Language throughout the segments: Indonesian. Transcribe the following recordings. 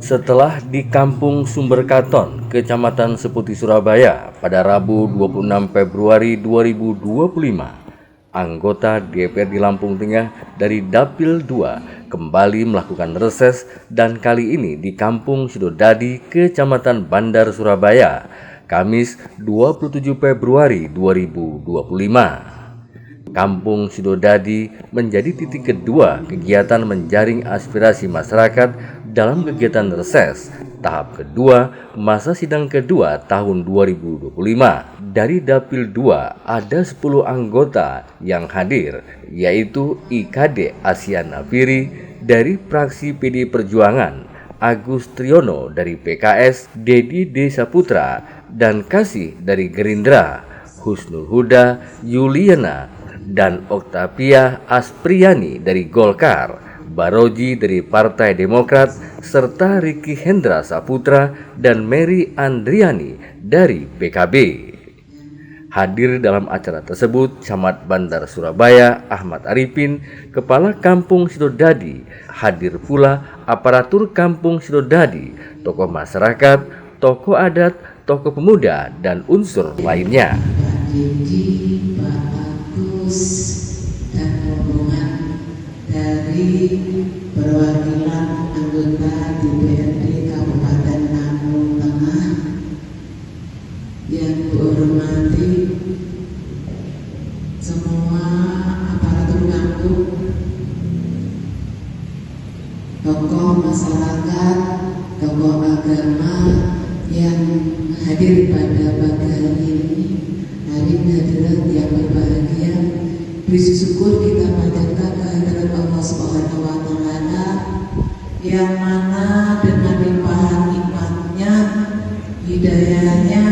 Setelah di Kampung Sumberkaton, Kecamatan Seputi, Surabaya pada Rabu 26 Februari 2025, anggota DPRD Lampung Tengah dari Dapil 2 kembali melakukan reses dan kali ini di Kampung Sidodadi, Kecamatan Bandar, Surabaya, Kamis 27 Februari 2025. Kampung Sidodadi menjadi titik kedua kegiatan menjaring aspirasi masyarakat dalam kegiatan reses tahap kedua masa sidang kedua tahun 2025. Dari Dapil 2 ada 10 anggota yang hadir, yaitu IKD Asyana Firi dari fraksi PD Perjuangan, Agus Triyono dari PKS, Dedi Desaputra dan Kasih dari Gerindra, Husnul Huda Yuliana dan Oktavia Aspriyani dari Golkar, Baroji dari Partai Demokrat, serta Riki Hendra Saputra dan Mary Andriani dari PKB. Hadir dalam acara tersebut Camat Bandar Surabaya Ahmad Arifin, Kepala Kampung Sidodadi. Hadir pula aparatur Kampung Sidodadi, tokoh masyarakat, tokoh adat, tokoh pemuda, dan unsur lainnya. Dan rombongan dari perwakilan anggota DPRD Kabupaten Lampung Tengah yang hormati semua aparatur kampung, tokoh masyarakat, tokoh agama yang hadir pada pagi hari ini. Hari hadirat yang berbahagia, puji syukur kita panjatkan kehadirat Allah Subhanahu wa Ta'ala yang mana dengan limpahan nikmatnya, hidayahnya,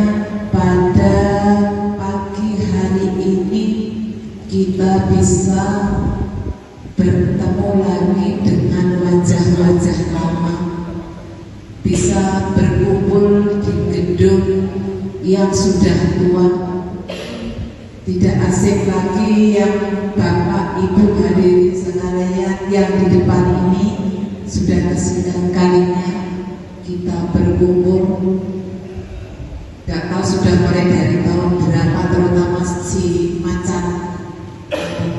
pada pagi hari ini kita bisa bertemu lagi dengan wajah-wajah lama, bisa berkumpul di gedung yang sudah tua. Tidak asing lagi yang Bapak Ibu hadirin sekalian yang di depan ini sudah kesekian kalinya kita berkumpul. Gak tahu sudah mulai dari tahun berapa, terutama si macan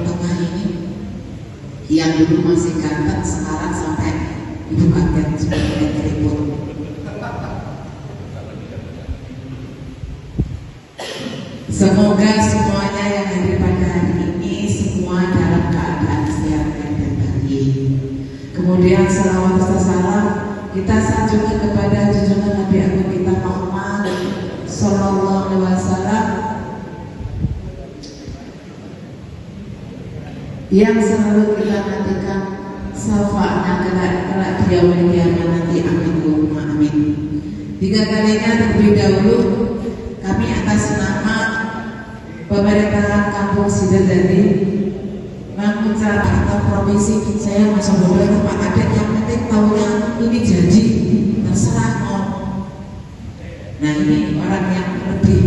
tengah ini yang dulu masih ganteng, sekarang sampai ibu kaget sudah mulai keriput. Semoga semuanya yang hadir pada hari ini semua dalam keadaan sehat dan baik. Kemudian salawat serta salam kita sanjungkan kepada junjungan Nabi Agung kita Muhammad Sallallahu Alaihi Wasallam yang selalu kita nantikan syafaatnya kelak di yaumil qiyamah nanti. Amin Allahumma amin. 3 kalinya terlebih dahulu kami atas nama pemerintahan Kampung Sidodadi mengucapkan atau provinsi, saya masuk boleh ke Pak Kadek, yang penting tahunya ini janji, terserah mau. Nah ini orang yang lebih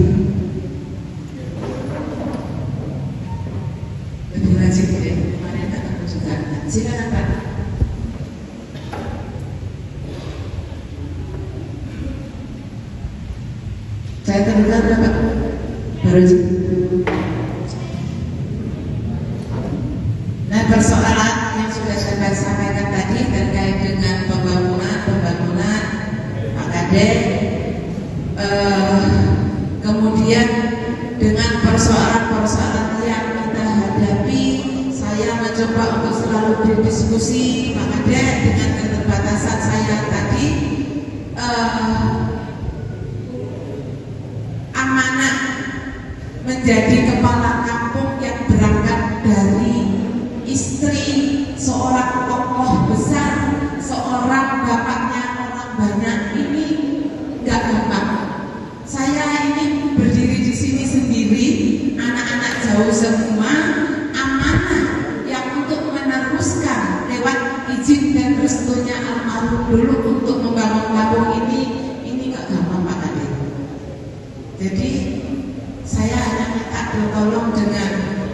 rajin ya, kemarin ketemu juga. Silakan Pak. Saya terdengar Pak Baroji. Nah, persoalan yang sudah saya sampaikan tadi terkait dengan pembangunan Pak Kadek, kemudian dengan persoalan-persoalan yang kita hadapi, saya mencoba untuk selalu berdiskusi Pak Kadek dengan keterbatasan saya tadi. Amanah menjadi kepala kampung yang berangkat dari istri seorang tokoh besar, seorang bapaknya orang banyak, ini nggak gampang. Saya ini berdiri di sini sendiri, anak-anak jauh semua, amanah yang untuk meneruskan lewat izin dan restunya almarhum dulu untuk membangun kampung ini nggak gampang Pak Kadek. Jadi saya hanya minta tolong dengan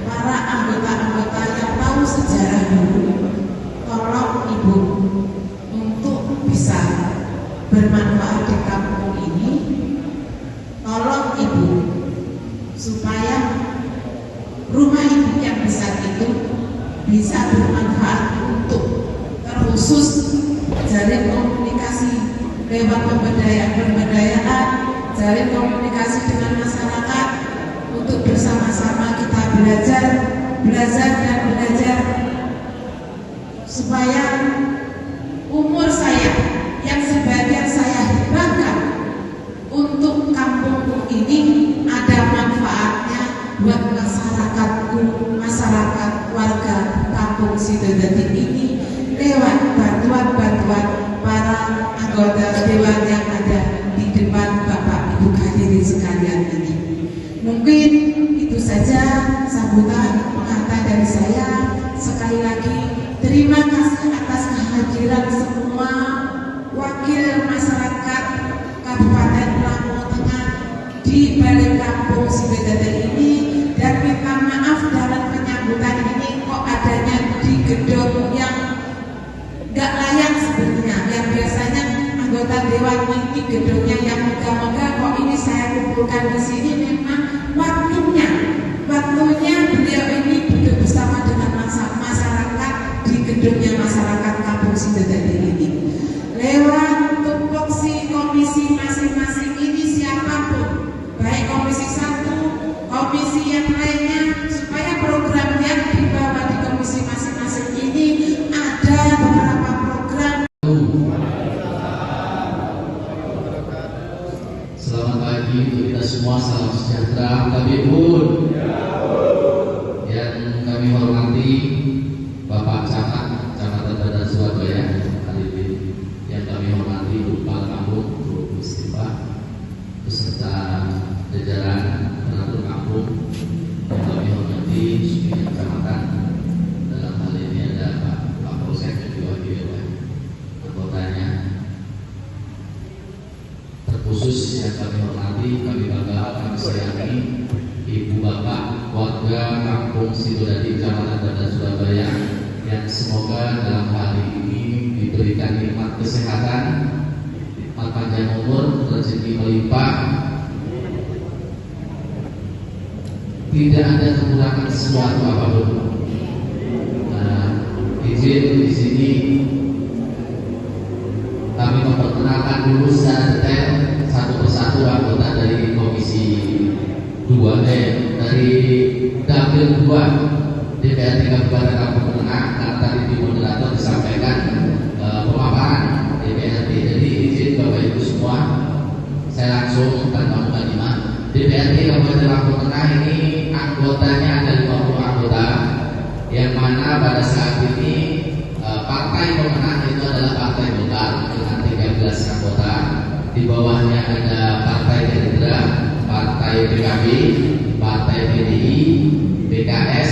para anggota-anggota yang tahu sejarah dulu, tolong Ibu untuk bisa rumah ibu yang besar itu bisa bermanfaat untuk terkhusus jalin komunikasi lewat pemberdayaan, jalin komunikasi dengan masyarakat untuk bersama-sama kita belajar dan belajar supaya umur saya yang sebagian saya hibahkan untuk kampungku ini ada manfaatnya buat masyarakatku, masyarakat warga kampung Sidodadi ini lewat bantuan-bantuan para anggota dewan yang ada di depan Bapak Ibu hadirin sekalian ini. Mungkin itu saja sambutan pengantar dari saya. Sekali lagi terima kasih atas kehadiran semua wakil masyarakat Kabupaten Lampung Tengah di balik kampung Sidodadi ini, dan minta maaf dalam penyambutan ini kok adanya di gedung yang gak layak sebenarnya. Yang biasanya anggota dewan ini gedungnya yang megah-megah, kok ini saya kumpulkan di sini memang waktunya beliau ini duduk bersama dengan masyarakat di gedungnya masyarakat kampung Sidodadi ini. Lewat tupoksi komisi masing-masing ini siapapun, baik komisi 1, komisi yang lainnya, supaya program yang dibawa di komisi masing-masing ini ada beberapa program. Selamat pagi untuk kita semua, salam sejahtera. Kami pun yang kami hormati Bapak Camat Badan Surabaya, yang kami hormati Kepala Kampung Bu Istifa, beserta jajaran Perangkat Kampung, yang kami hormati pimpinan kecamatan. Dalam hal ini ada Pak Polsek dan juga anggotanya. Terkhusus yang kami hormati, kami bangga, kami sayangi Ibu Bapak warga kampung Sidodadi Kecamatan Badan Surabaya, yang semoga dalam hari ini diberikan nikmat kesehatan, nikmat panjang umur, rezeki melimpah, tidak ada kekurangan sesuatu apapun. Nah, izin di sini kami memperkenalkan dulu secara detail satu persatu anggota dari komisi 2 dari Dapil 2 DPRD Kabupaten Lampung Tengah. Karena tadi di moderator disampaikan pemaparan DPRD. Jadi izin Bapak Ibu semua, saya langsung tanpa mukadimah. DPRD Kabupaten Lampung Tengah ini anggotanya ada 50 anggota, yang mana pada saat ini partai pemenang itu adalah Partai Golkar dengan 13 anggota. Di bawahnya ada Partai Gerindra, Partai PKB, Partai PDI, PKS,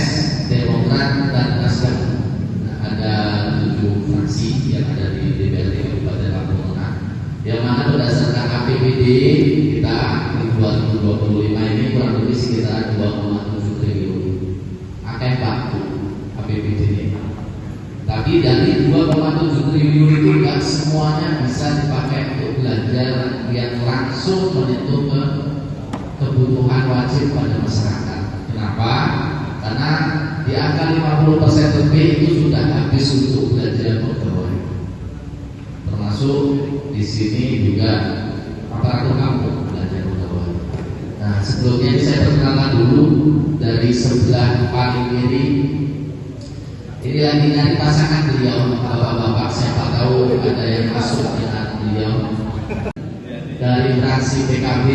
Demokrat, dan Nasdem. Nah, ada 7 fraksi yang ada di DPRD Kabupaten Lampung Tengah, yang mana berdasarkan APBD kita di 2025 ini kurang lebih sekitar 2,7 triliun. Akeh waktu APBD ini. Tapi dari 2,7 triliun itu tidak semuanya bisa dipakai untuk belanja yang langsung menyentuh ke kebutuhan wajib pada masyarakat. Kenapa? Karena di angka 50% lebih itu sudah habis untuk belanja pegawai. Termasuk di sini juga aparatur kampung belanja pegawai. Nah, sebelumnya ini saya perkenalkan dulu dari sebelah paling kiri. Ini lagi nyari pasangan beliau, bapak-bapak, siapa tahu ada yang masuk dengan beliau dari fraksi PKB,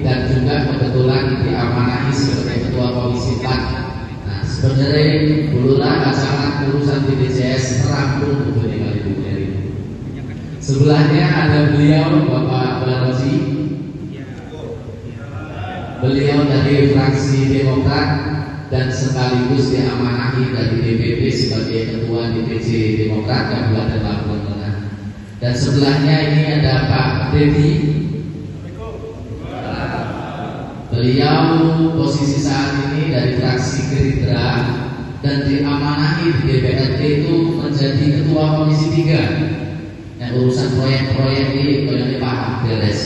dan juga kebetulan diamanahi sebagai ketua komisi 4. Nah, sebenarnya dululah pasangan urusan BPJS terampung untuk kali ini. Sebelahnya ada beliau Bapak Barozi, beliau dari fraksi Demokrat dan sekaligus diamanahi dari DPP sebagai ketua DPC Demokrat Kabupaten Lampung Tengah. Dan sebelahnya ini ada Pak Dedi. Beliau posisi saat ini dari fraksi Gerindra dan diamanahi di DPRD itu menjadi ketua komisi 3 yang urusan proyek-proyek ini Pak beres.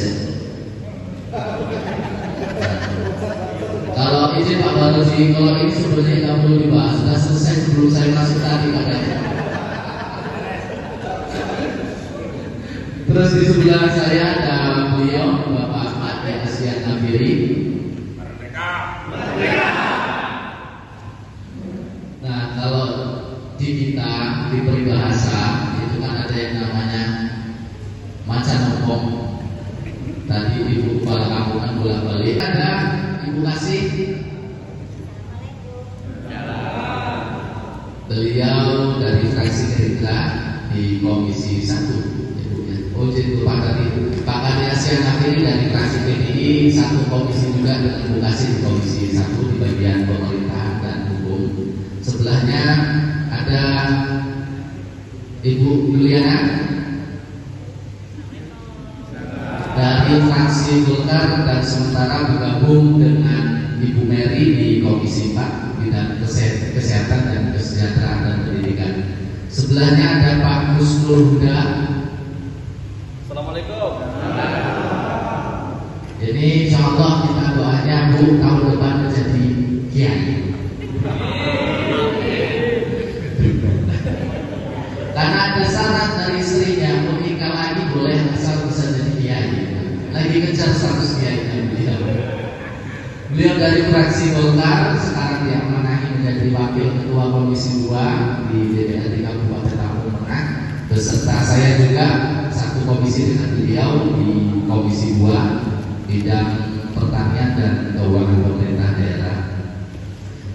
Kalau itu izin Pak Baroji, kalau ini sebenarnya nggak perlu dibahas, sudah selesai sebelum saya masuk tadi katanya. Terus di sebelah saya ada beliau Bapak Ade Asian Nabiri. Nah, kalau di kita di peribahasa itu kan ada yang namanya macan ompong. Tadi Ibu Kepala Kampungan bolak-balik. Ada Ibu Kasih. Beliau dari fraksi Gerindra di Komisi 1. Oh, jadi Pak Ade Asian Nabiri dari fraksi PDI, satu komisi juga dengan Bu Kasih di Komisi 1 di bagian pemerintahan dan hukum. Sebelahnya ada Ibu Juliana dari fraksi Golkar dan sementara bergabung dengan Ibu Mary di Komisi 4 bidang kesehatan dan kesejahteraan dan pendidikan. Sebelahnya ada Pak Husnul Huda. Assalamualaikum. Jadi insya Allah kita doanya Bu tahun depan menjadi kiai. Karena ada syarat dari istrinya, menikah lagi boleh asal bisa jadi kiai. Lagi kejar 100 kiai beliau. Beliau dari fraksi Golkar, sekarang diamanahi menjadi wakil ketua Komisi 2 di DPRD Kabupaten Lampung Tengah. Beserta saya juga satu komisi dengan beliau di Komisi 2 bidang pertanian dan keuangan pemerintah daerah.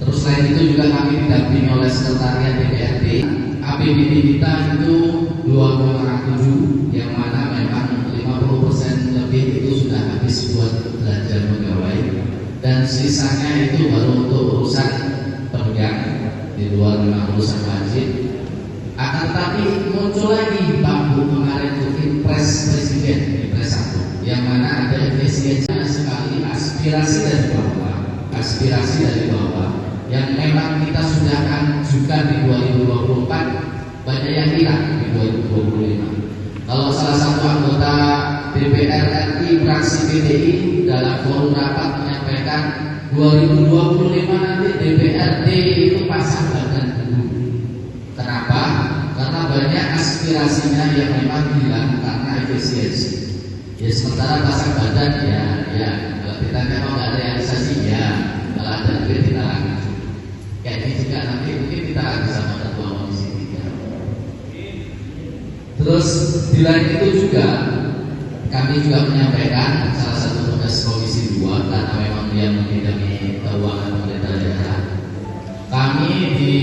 Terus selain itu juga kami didampingi oleh sekretariat DPRD. APBD kita itu 2,7, yang mana memang 50% lebih itu sudah habis buat belanja pegawai, dan sisanya itu baru untuk urusan penunjang di luar memang urusan wajib. Akan tetapi muncul lagi Pak Bu kemarin itu Impres Presiden, Impres 1, yang mana ada efisiensinya sekali, aspirasi dari bawah yang memang kita sudah ajukan di 2024, banyak yang hilang di 2025. Kalau salah satu anggota DPR RI fraksi PDI dalam forum rapat menyampaikan 2025 nanti DPRD itu pasang badan dulu. Kenapa? Karena banyak aspirasinya yang memang hilang karena efisiensi. Ya sementara pasang badan ya kalau kita memang nggak ada realisasi ya, kalau ada duit kita lakukan. Kayak ini juga nanti mungkin kita lagi sama ketua komisi 3. Terus di lain itu juga kami juga menyampaikan salah satu tugas komisi 2 karena memang dia membidangi keuangan pemerintah daerah. Kami di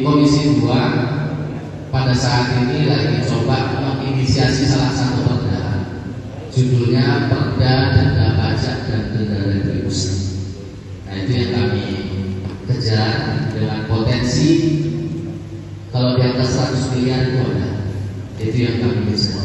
komisi 2 pada saat ini lagi coba menginisiasi salah satu perda. Judulnya Perda Denda Pajak dan Denda Retribusi. Nah itu yang kami kejar dengan potensi kalau di atas 100 miliar itu ada. Itu yang kami kejar.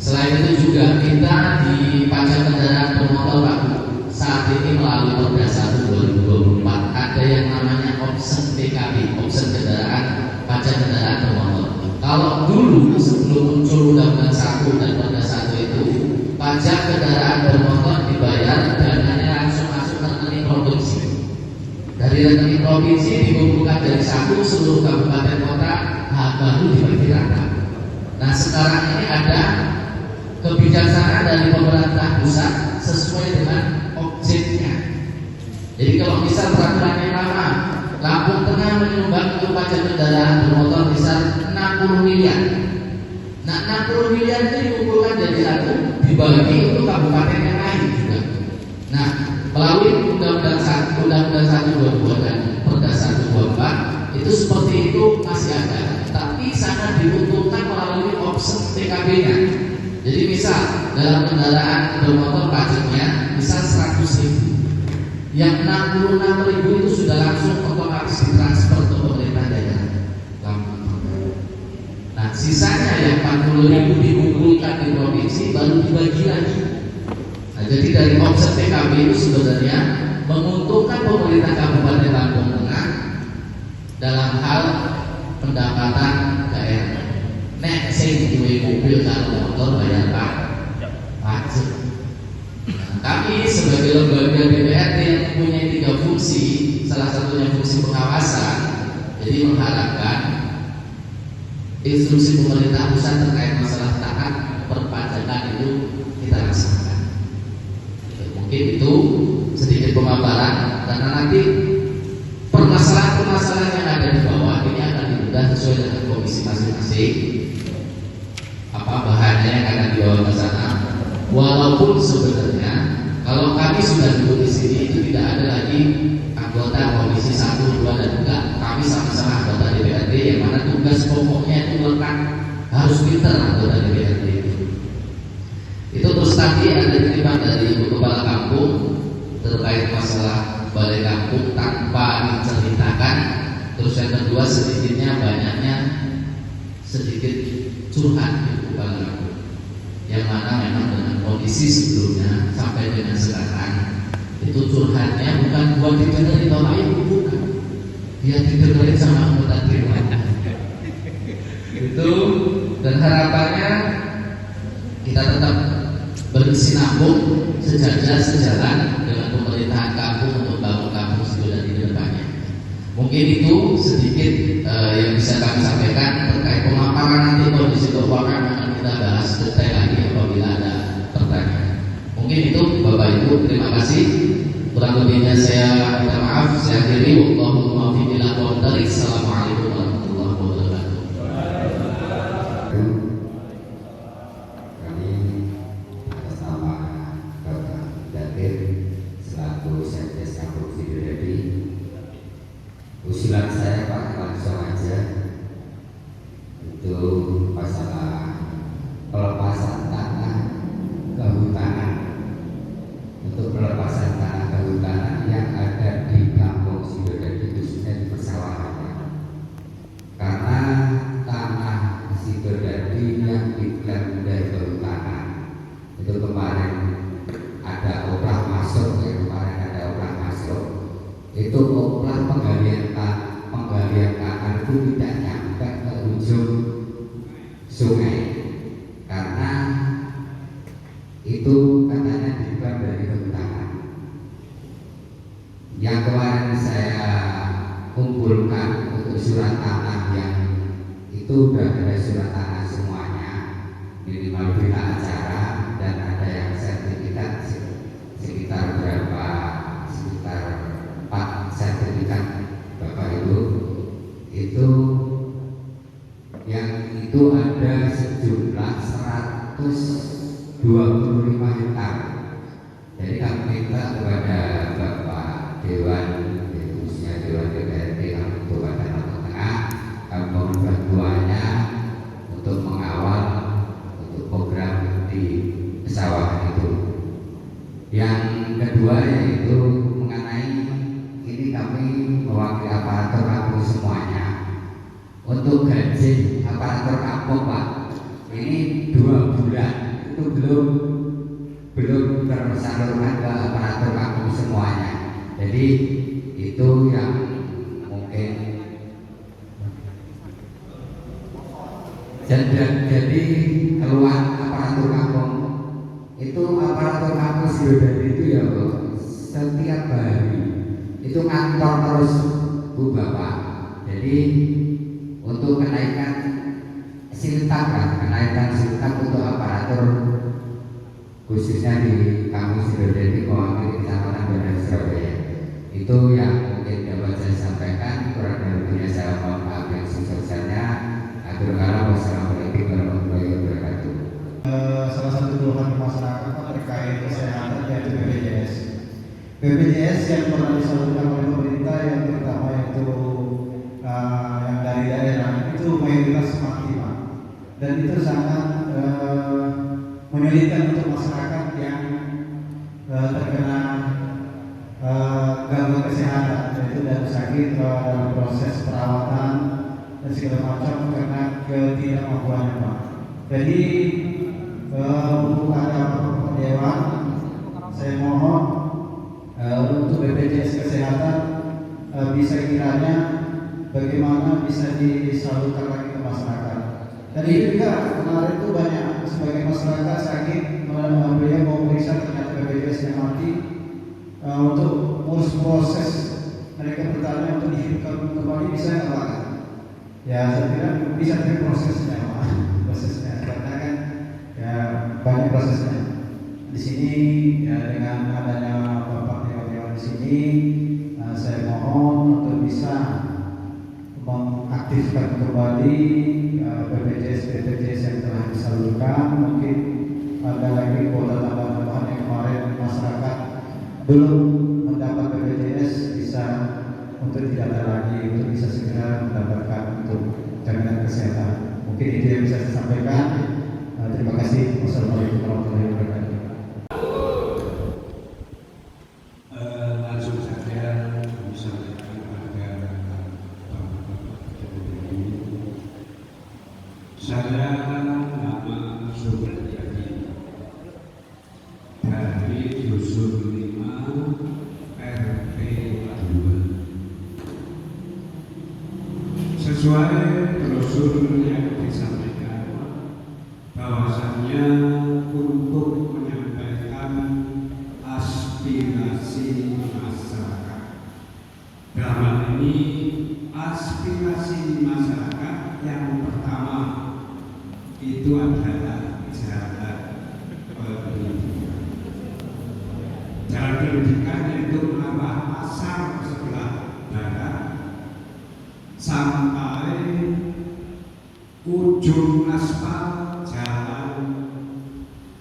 Selain itu juga kita di pajak kendaraan bermotor Pak, saat ini melalui Perda 1 2024 ada yang namanya option PKB, option kendaraan pajak kendaraan bermotor. Kalau dulu sebelum muncul Undang-Undang 1 dan Perda 1 itu pajak kendaraan bermotor dibayar dananya langsung masuk ke rekening provinsi. Dari rekening provinsi dikumpulkan dari satu seluruh kabupaten kota, baru dibagi rata. Nah sekarang ini ada kebijaksanaan dari pemerintah pusat sesuai dengan objeknya. Jadi kalau misal peraturannya lama, Lampung Tengah menyumbang untuk pajak kendaraan bermotor besar 60 miliar. Nah 60 miliar itu dikumpulkan jadi satu, dibagi untuk kabupaten yang lain juga. Nah melalui Undang-Undang 1 22 dan Perda 124 itu seperti itu masih ada, tapi sangat diuntungkan melalui opsi PKB-nya. Jadi misal dalam kendaraan bermotor pajaknya misal 100.000, yang 66.000 itu sudah langsung otomatis ditransfer ke pemerintah daerah. Nah sisanya yang 40.000 dikumpulkan di provinsi baru dibagi lagi. Nah jadi dari opsi PKB itu sebenarnya menguntungkan pemerintah Kabupaten Lampung Tengah dalam hal pendapatan daerah. Nek sing duwe mobil karo motor bayar pajak. Nah, kami sebagai lembaga DPRD yang mempunyai 3 fungsi fungsi, salah satunya fungsi pengawasan. Jadi mengharapkan instruksi pemerintah pusat terkait masalah taat perpajakan itu kita laksanakan. Mungkin itu sedikit pemaparan, karena nanti permasalahan-permasalahan yang ada di bawah ini akan dibedah sesuai dengan komisi masing-masing. Apa bahannya yang akan dibawa ke sana? Walaupun sebenarnya kalau kami sudah duduk di sini itu tidak ada lagi anggota komisi 1, 2 dan 3. Kami sama-sama anggota DPRD yang mana tugas pokoknya itu lekat harus pintar anggota DPRD itu. Itu terus tadi ada kiriman dari Ibu Kepala Kampung terkait masalah balai kampung tanpa diceritakan. Terus yang kedua sedikitnya banyaknya sedikit curhat Ibu Kepala Kampung, yang mana memang dengan kondisi sebelumnya sampai dengan sekarang itu curhatnya bukan buat didengerin orang lain, bukan, dia didengerin sama anggota dewan itu. Dan harapannya kita tetap berkesinambung sejalan dengan pemerintahan kampung untuk bangun kampung Sidodadi di depannya. Mungkin itu sedikit yang bisa kami sampaikan terkait pemaparan. Nanti kondisi keuangan akan kita bahas detail lagi apabila ada pertanyaan. Mungkin itu Bapak Ibu, terima kasih. Kurang lebihnya saya minta maaf. Saya akhiri. Wallahul muwaffiq ila aqwamit thoriq. Assalamualaikum warahmatullahi wabarakatuh. Kami atas nama Bapak Datir selaku Sekdes Kampung Sidodadi, usulan saya Pak langsung aja untuk masalah pelepasan tanah kehutanan, untuk pelepasan tanah kehutanan yang ada di Kampung Sidodadi khususnya di persawahan. Karena tanah Sidodadi yang diklaim dari kehutanan itu kemarin ada oplah masuk, itu oplah penggalian tanah itu tidak nyampe ke ujung sungai karena itu katanya diklaim dari kehutanan. Yang kemarin saya kumpulkan untuk surat tanah yang itu sudah ada surat tanah semuanya, minimal berita acara dan ada yang sertifikat sekitar berapa, sekitar 4 sertifikat Bapak Ibu. Itu yang itu ada sejumlah 125 hektar. Jadi kami minta kepada Bapak Dewan, khususnya Dewan DPRD Kabupaten Lombok Tengah, kami mohon bantuannya untuk mengawal untuk program di pesawahan itu. Yang kedua yaitu mengenai ini kami mewakili aparatur kampung semuanya untuk gaji aparatur kampung Pak. Ini 2 bulan itu belum tersalurkan ke aparatur kampung semuanya. Jadi itu yang mungkin jadi keluhan aparatur kampung itu. Aparatur kampung Sidodadi itu ya Bu, setiap hari itu ngantor terus Bu Bapak. Jadi untuk kenaikan siltak untuk aparatur khususnya di Kampung Sidodadi mewakili Kecamatan Bandar Surabaya. Itu yang mungkin dapat saya sampaikan. Kurang lebihnya saya mohon maaf yang sebesar-besarnya. Akhirul kalam, wassalamualaikum warahmatullahi wabarakatuh. Salah satu keluhan masyarakat terkait kesehatan yaitu BPJS. BPJS yang pernah disalurkan oleh pemerintah yang terutama yaitu yang dari daerah itu mayoritas mati Pak. Dan itu sangat menyulitkan untuk masyarakat yang terkena gangguan kesehatan, yaitu dari sakit dalam proses perawatan dan segala macam karena ketidakmampuannya Pak. Jadi untuk ada Dewan, saya mohon untuk BPJS Kesehatan bisa kiranya bagaimana bisa disalurkan lagi ke masyarakat. Dan itu juga kemarin itu banyak sebagai masyarakat sakit, beliau mau periksa ternyata BPJS yang mati untuk urus proses mereka bertanya untuk dihidupkan kembali bisa nggak Pak? Ya saya kira bisa dengan prosesnya Pak, prosesnya karena kan ya banyak prosesnya. Di sini ya dengan adanya Bapak Dewan di sini, saya mohon untuk bisa mengaktifkan kembali BPJS yang telah disalurkan. Mungkin ada lagi kuota tambahan yang kemarin masyarakat belum mendapat BPJS, bisa untuk tidak ada lagi, untuk bisa segera mendapatkan untuk jaminan kesehatan. Mungkin itu yang bisa saya sampaikan. Terima kasih. Wassalamualaikum warahmatullahi wabarakatuh. Langsung saja kami sampaikan kepada saya nama Subriyadi dari Dusun 5 RT 2. Sesuai brosur yang disampaikan bahwasannya untuk menyampaikan aspirasi masyarakat. Dalam hal ini aspirasi masyarakat yang pertama itu adalah jalan pendidikan. Jalan pendidikan yaitu arah pasar sebelah barat sampai ujung aspal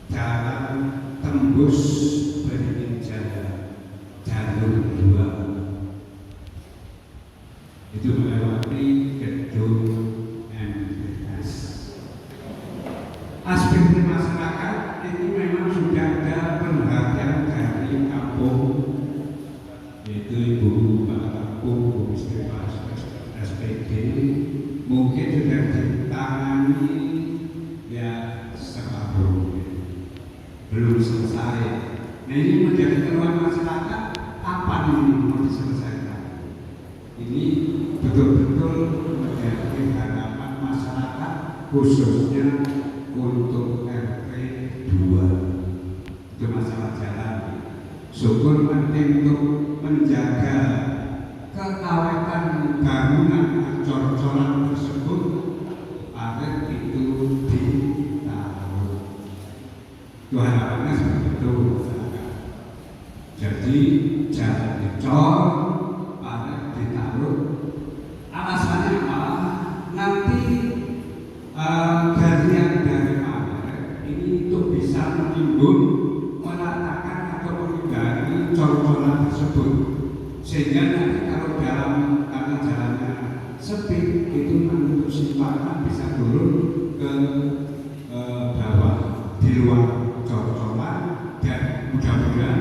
jalan tembus Beringin Jaya jalur 2 itu melewati gedung MTS. Aspirasi masyarakat ini memang sudah ada perhatian dari kampung, yaitu Ibu Bapak Kampung, Bu Istri Pak SPD, mungkin sudah ditangani ya separuh, belum selesai. Nah ini menjadi keluhan masyarakat, apa ini mau diselesaikan? Ini betul-betul menjadi harapan masyarakat khususnya untuk RT 2. Itu masalah jalan. Syukur penting untuk menjaga keawetan bangunan cor-coran tersebut agar itu ditaruh. Itu harapannya seperti itu. Jadi jangan dicor, agar ditaruh. Alasannya apa? Nanti gajian dari Maret ini untuk bisa menimbun, meratakan atau menghindari cor-coran tersebut, sehingga nanti kalau karena jalannya sepi itu menutup simpanan bisa turun ke bawah di luar cor-coran dan mudah-mudahan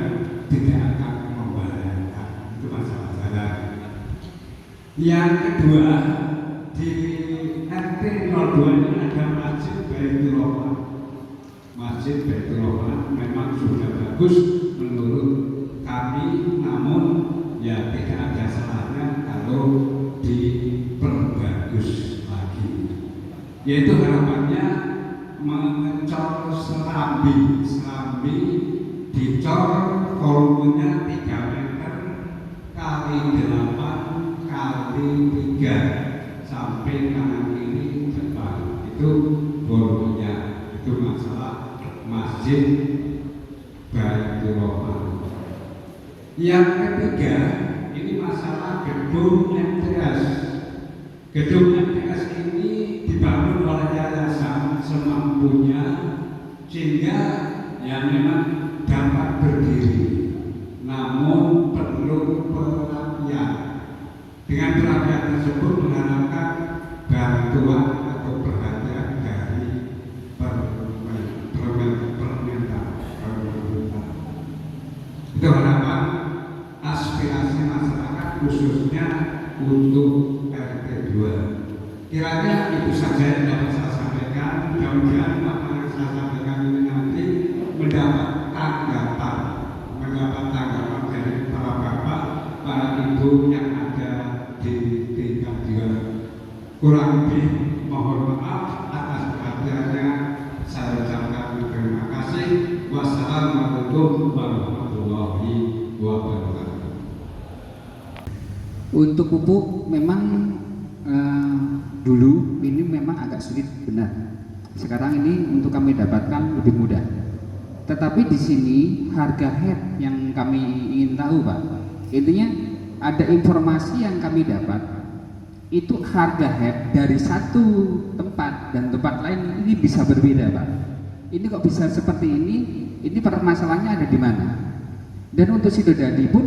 tidak akan membahayakan. Itu masalah jalan. Yang kedua, di RT 02 ini ada Masjid Baitur Rahman. Masjid Baitur Rahman memang sudah bagus menurut kami, namun ya tidak ada salahnya kalau diperbagus lagi. Yaitu harapannya mengecor serambi dicor volumenya 3 meter kali 8 kali 3 sampai kanan kiri depan. Itu volumenya. Itu masalah Masjid Baitur Rahman. Yang ketiga, ini masalah gedung MTS. Gedung MTS ini dibangun oleh yayasan semampunya sehingga ya memang dapat berdiri, namun perlu perapian. Dengan perapian tersebut mengharapkan bantuan atau perhatian dari pemerintah. Itu harapan aspirasi masyarakat khususnya untuk RT 2. Kiranya itu saja yang dapat saya sampaikan. Mudah-mudahan apa yang saya sampaikan ini nanti mendapat tanggapan dari para bapak, para ibu yang ada di tingkat 2. Kurang lebih mohon maaf atas perhatiannya. Saya ucapkan terima kasih. Wassalamualaikum warahmatullahi wabarakatuh. Untuk pupuk memang dulu ini memang agak sulit, benar. Sekarang ini untuk kami dapatkan lebih mudah. Tetapi di sini harga head yang kami ingin tahu, Pak. Intinya ada informasi yang kami dapat itu harga head dari satu tempat dan tempat lain ini bisa berbeda, Pak. Ini kok bisa seperti ini? Ini permasalahannya ada di mana? Dan untuk Sidodadi pun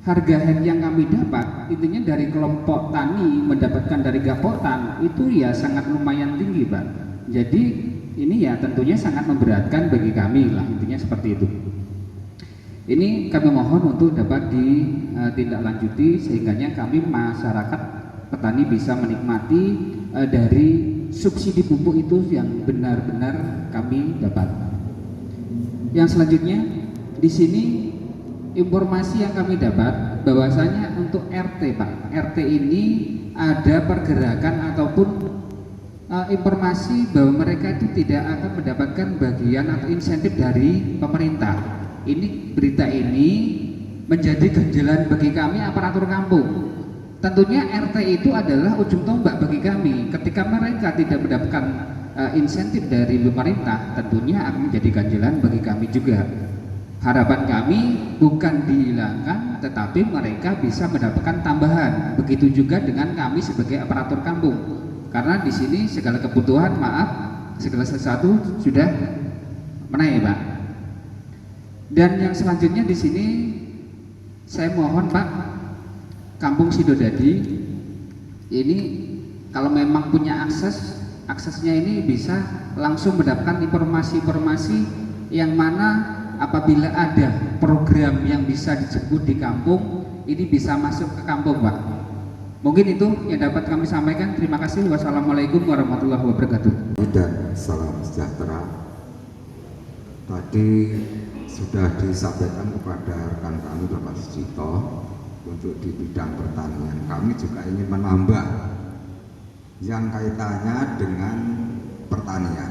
harga head yang kami dapat intinya dari kelompok tani mendapatkan dari Gapotan itu ya sangat lumayan tinggi, Pak. Jadi ini ya tentunya sangat memberatkan bagi kami lah, intinya seperti itu. Ini kami mohon untuk dapat ditindaklanjuti sehingganya kami masyarakat petani bisa menikmati dari subsidi pupuk itu yang benar-benar kami dapat. Yang selanjutnya di sini informasi yang kami dapat bahwasanya untuk RT, Pak, RT ini ada pergerakan ataupun informasi bahwa mereka itu tidak akan mendapatkan bagian atau insentif dari pemerintah. Ini berita ini menjadi ganjalan bagi kami aparatur kampung. Tentunya RT itu adalah ujung tombak bagi kami. Ketika mereka tidak mendapatkan insentif dari pemerintah, tentunya akan menjadi ganjalan bagi kami juga. Harapan kami bukan dihilangkan, tetapi mereka bisa mendapatkan tambahan. Begitu juga dengan kami sebagai aparatur kampung. Karena di sini segala kebutuhan, segala sesuatu sudah menaik, Pak. Dan yang selanjutnya di sini saya mohon, Pak, Kampung Sidodadi ini kalau memang punya aksesnya ini bisa langsung mendapatkan informasi-informasi yang mana apabila ada program yang bisa disebut di kampung ini bisa masuk ke kampung, Pak. Mungkin itu yang dapat kami sampaikan. Terima kasih. Wassalamualaikum warahmatullahi wabarakatuh. Dan salam sejahtera. Tadi sudah disampaikan kepada rekan kami Bapak Sujito untuk di bidang pertanian. Kami juga ingin menambah yang kaitannya dengan pertanian.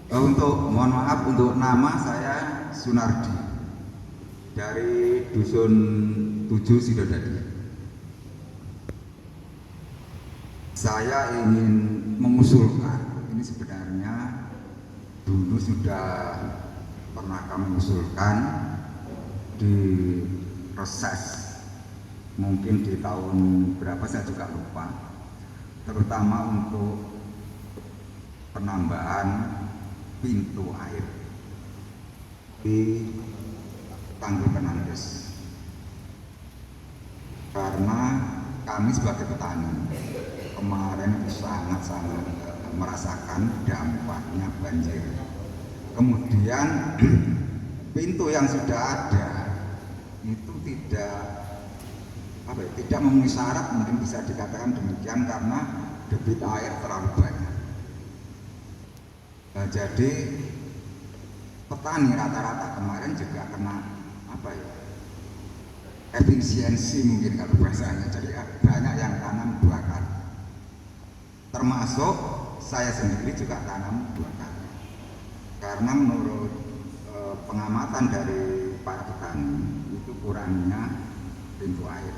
Mohon maaf untuk nama saya Sunardi dari Dusun 7 Sidodadi. Saya ingin mengusulkan, ini sebenarnya dulu sudah pernah kami usulkan di reses, mungkin di tahun berapa saya juga lupa, terutama untuk penambahan pintu air di Tanggul Penandes, karena kami sebagai petani kemarin sangat-sangat merasakan dampaknya banjir. Kemudian pintu yang sudah ada itu tidak memenuhi syarat, mungkin bisa dikatakan demikian, karena debit air terlalu banyak. Jadi petani rata-rata kemarin juga kena efisiensi mungkin kalau bahasanya, jadi banyak yang tanam 2 kali, termasuk saya sendiri juga tanam 2 kali, karena menurut pengamatan dari para petani itu kurangnya pintu air.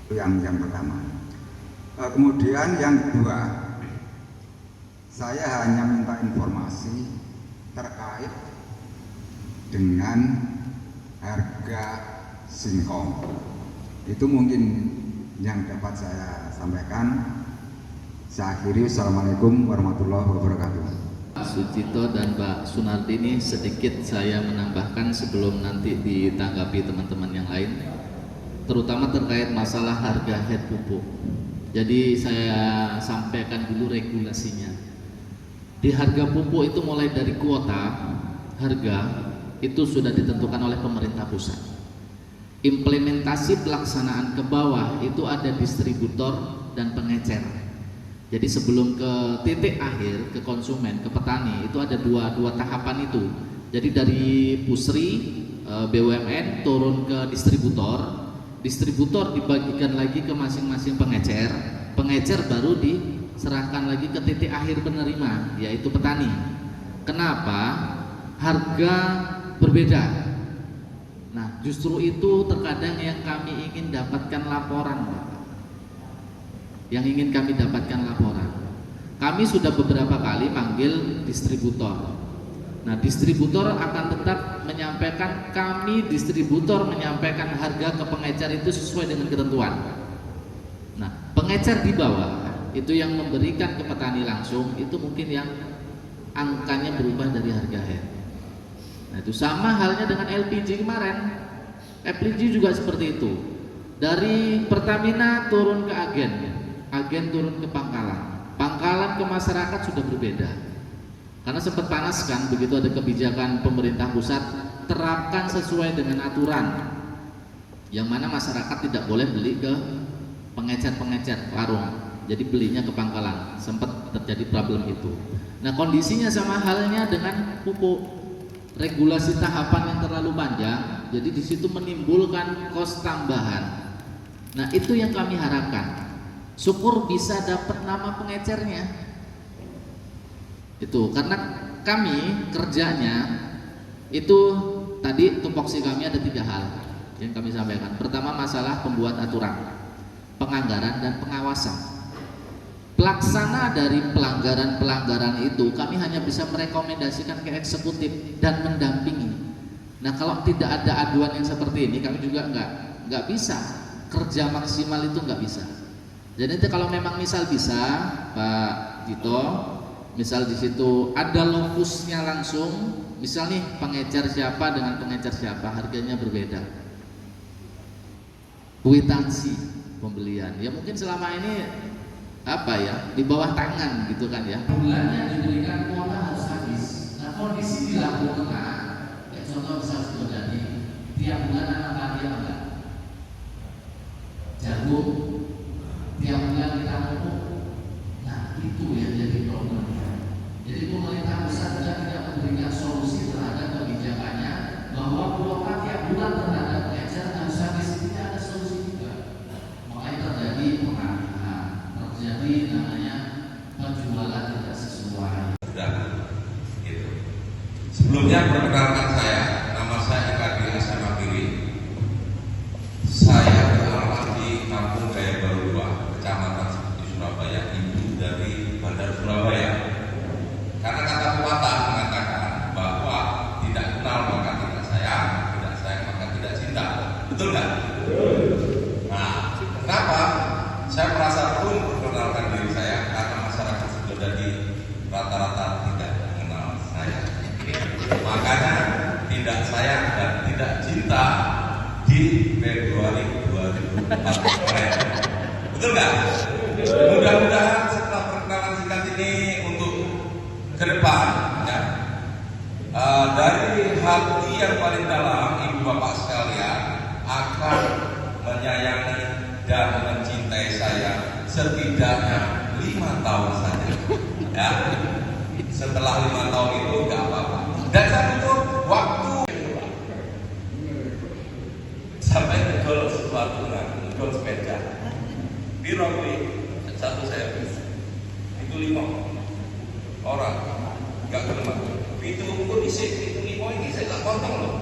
Itu yang pertama. Kemudian yang kedua, saya hanya minta informasi terkait dengan harga singkong. Itu mungkin yang dapat saya sampaikan. Saya akhiri. Assalamualaikum warahmatullahi wabarakatuh. Pak Sujito dan Pak Sunardi, ini sedikit saya menambahkan sebelum nanti ditanggapi teman-teman yang lain, terutama terkait masalah harga head pupuk. Jadi saya sampaikan dulu regulasinya. Di harga pupuk itu mulai dari kuota harga itu sudah ditentukan oleh pemerintah pusat. Implementasi pelaksanaan ke bawah itu ada distributor dan pengecer. Jadi sebelum ke titik akhir ke konsumen, ke petani itu ada dua tahapan itu. Jadi dari Pusri, BUMN turun ke distributor, distributor dibagikan lagi ke masing-masing pengecer, pengecer baru diserahkan lagi ke titik akhir penerima, yaitu petani. Kenapa? Harga berbeda. Nah, justru itu terkadang yang kami ingin dapatkan laporan, Pak. Yang ingin kami dapatkan laporan. Kami sudah beberapa kali manggil distributor. Nah, distributor akan tetap menyampaikan, kami distributor menyampaikan harga ke pengecer itu sesuai dengan ketentuan. Nah, pengecer di bawah itu yang memberikan ke petani langsung, itu mungkin yang angkanya berubah dari harga head. Nah, itu sama halnya dengan LPG kemarin. LPG juga seperti itu. Dari Pertamina turun ke agen, agen turun ke pangkalan, pangkalan ke masyarakat sudah berbeda. Karena sempat panas kan, begitu ada kebijakan pemerintah pusat, terapkan sesuai dengan aturan, yang mana masyarakat tidak boleh beli ke pengecer-pengecer warung, jadi belinya ke pangkalan. Sempat terjadi problem itu. Nah, kondisinya sama halnya dengan pupuk, regulasi tahapan yang terlalu panjang, jadi di situ menimbulkan kos tambahan. Nah, itu yang kami harapkan. Syukur bisa dapat nama pengecernya. Itu karena kami kerjanya itu tadi tupoksi kami ada 3 hal yang kami sampaikan. Pertama, masalah pembuat aturan, penganggaran, dan pengawasan. Pelaksana dari pelanggaran-pelanggaran itu kami hanya bisa merekomendasikan ke eksekutif dan mendampingi. Nah, kalau tidak ada aduan yang seperti ini, kami juga nggak bisa kerja maksimal, itu nggak bisa. Jadi itu kalau memang misal bisa, Pak Dito, misal di situ ada lokusnya langsung, misal nih pengecer siapa dengan pengecer siapa, harganya berbeda. Kwitansi pembelian, ya mungkin selama ini apa ya, di bawah tangan gitu kan ya. Bulannya diberikan kuota harus habis. Nah, kondisi di Lampung Tengah, ya contoh misal jadi tiap bulan anak padi apa enggak? Jagung, tiap bulan kita pupuk. Nah, itu yang jadi problem. Jadi pemerintah pusat juga tidak memberikan solusi terhadap kebijakannya, bahwa kuota tiap bulan terhadap pengecer harus habis. Tidak ada solusi juga. Makanya terjadi pengalihan, terjadi namanya penjualan tidak sesuai. Sudah, gitu. Sebelumnya perkenalkan saya, nama saya Eka Dila Sanapiri. Saya beralamat di Kampung Gaya Baru 2, Kecamatan Seputi, Surabaya, ibu dari Bandar Surabaya. Karena kata pepatah mengatakan bahwa tidak kenal maka tidak sayang, tidak sayang maka tidak cinta. Betul nggak? Nah, kenapa saya merasa perlu memperkenalkan diri saya? Karena masyarakat sudah jadi rata-rata tidak mengenal saya. Makanya tidak sayang dan tidak cinta di Februari 2004. Betul nggak? Mudah-mudahan setelah perkenalan singkat ini untuk ke depan, ya, dari hati yang paling dalam ibu bapak sekalian akan menyayangi dan mencintai saya setidaknya 5 tahun saja, ya. Setelah 5 tahun itu nggak apa-apa, dan saya butuh waktu sampai ngegol sesuatu, ngegol sepeda biro satu saya itu 5 orang nggak kelima, itu pun isi itu 5 ini saya tak potong loh.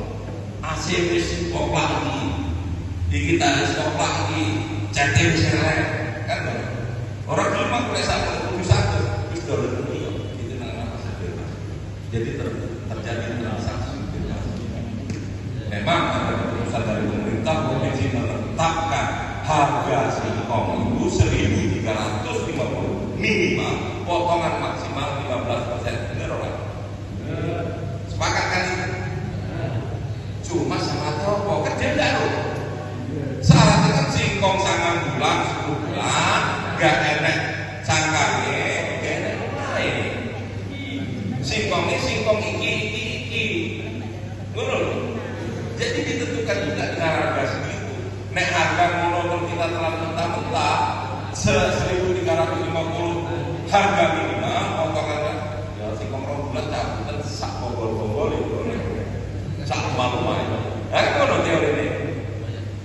AC wis kok lagi di kita kok lagi cetir selek kan, orang kelima boleh satu terus dolar itu nama saya. Jadi terjadi transaksi. Memang ada keputusan dari pemerintah provinsi menetapkan harga singkong itu 1.350 minimal, potongan maksimal 15%. Benar orang? Sepakat kan itu? Cuma sama toko kerja enggak loh. Saat kan singkong sangat bulan 10 bulan enggak enak cangkangnya, enggak enak lain. Singkongnya singkong iki. Ngono. Jadi ditentukan juga dengan harga segitu. Nek harga monoton kita telah mentah-mentah 1.350 harga minimal, potongannya ya singkong 2 bulan cabutan sak bobol-bobol itu, sak malu-malu. Nah, kalau teori ini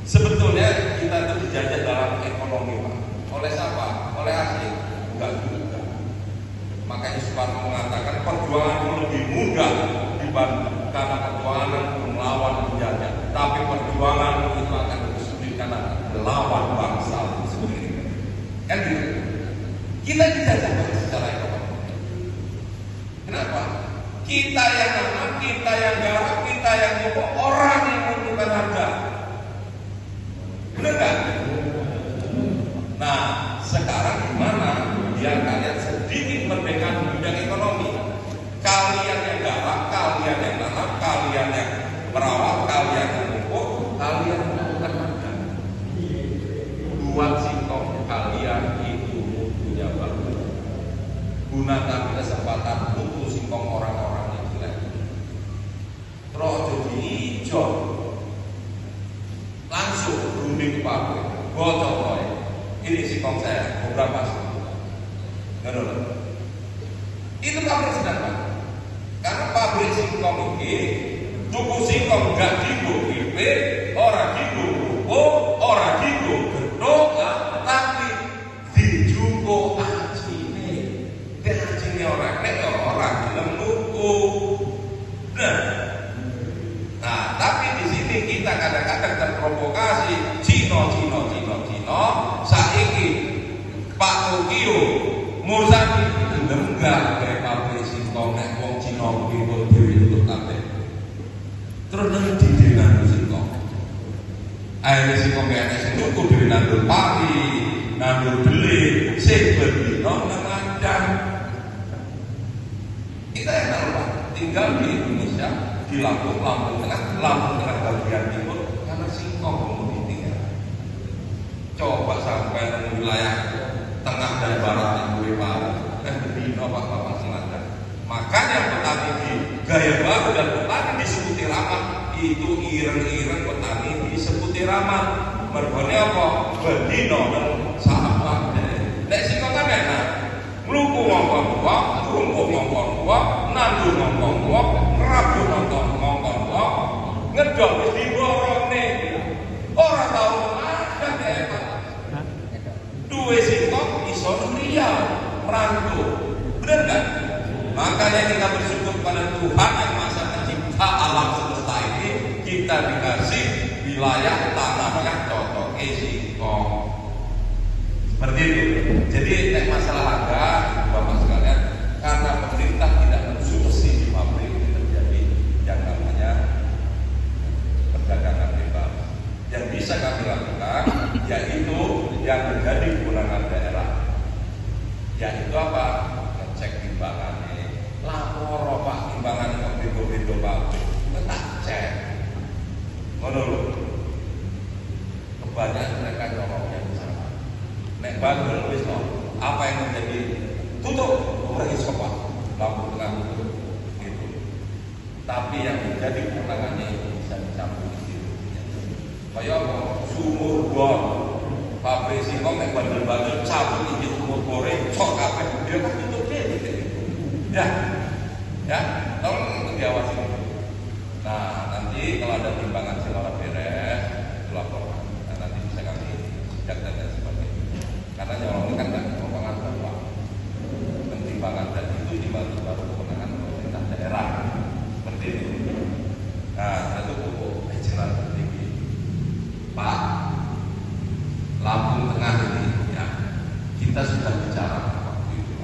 sebetulnya kita itu dijajah dalam ekonomi, Pak. Oleh siapa? Oleh asing? Enggak juga. Makanya Soekarno mengatakan perjuangan lebih mudah dibanding karena perjuangan melawan penjajah, tapi perjuangan melawan bangsa itu sendiri. Kan gitu. Kita dijajah secara ekonomi. Kenapa? Kita yang nanam, kita yang garap, kita yang pupuk, orang yang menentukan harga. Benar kan? Nah, sekarang gimana? Biar kalian sedikit merdeka di bidang ekonomi. Kalian yang garap, kalian yang nanam, kalian yang merawat, kalian yang pupuk, kalian yang menentukan harga. Buat singkong kalian itu punya bagus. Gunakan kesempatan untuk singkong orang-orang yang jelek. Rojo hijau langsung berunding ke pabrik. Bocor boy. Ini singkong saya beberapa singkong. Nggak. Itu pabrik sedang Pak. Karena pabrik singkong ini tuku singkong gak digo IP, orang digo pupuk, orang digo gedung, tapi dijuko ajine. Dan ajine orang nek orang gelem nuku. Nah, tapi di sini kita kadang-kadang terprovokasi Cino. Saiki Pak Tokyo Mursabi enggak kayak pabrik singkong nek wong Cina begitu dhewe untuk kabeh. Terus nanti dhewe nandur singkong. Akhirnya singkong kene sing tuku dhewe nandur pari, nandur beli, sing berdino nang kita yang tahu Pak, tinggal di Indonesia di Lampung Tengah bagian timur karena singkong komoditingnya. Coba sampai ke wilayah tengah dan barat yang gue paham, berdino Bapak Selatan. Makanya petani di Gaya Baru dan petani di Seputi Raman itu ireng-ireng petani di Seputi Raman. Mergone apa? Berdino dan sahabat. Nek singkong kan enak. Mluku ngongkon wong, rumput ngongkon wong, nandur ngongkon wong, ngrabu ngongkon wong, ngedol wis diborone. Ora tau ada dhewe. Duwe singkong iso riya, merantau. Bener kan? Makanya kita bersyukur pada Tuhan yang Maha Pencipta alam semesta ini, kita dikasih wilayah tanah yang cocok singkong. Seperti itu. Jadi nek masalah harga, Bapak sekalian, karena pemerintah tidak mensubsidi pabrik terjadi yang namanya perdagangan bebas. Yang bisa kami lakukan yaitu yang menjadi kewenangan daerah. Yaitu apa? Ngecek timbangannya. Lapor Pak timbangannya kok beda-beda pabrik. Tak cek. Menurut kebanyakan mereka nyolongnya di sana. Nek bagel wis no, apa yang terjadi? Tutup, pergi sekolah, Lampung Tengah tutup, gitu. Tapi yang menjadi kewenangannya bisa dicampur di situ. Kayak sumur bor, pabrik singkong nek bagel-bagel cabut di sumur bore, cok kabeh dia kan tutup gitu. Ya, tolong diawasi. Nah, nanti kalau ada timbangan segala beres, laporkan. Nah, nanti bisa kami sidak dan sebagainya. Karena nyolong ini kan nggak kewenangan Bapak. Pentimbangan dan itu baru kewenangan pemerintah daerah. Seperti itu. Nah, itu pupuk jelas tinggi. Pak, Lampung Tengah ini ya, kita sudah bicara waktu itu.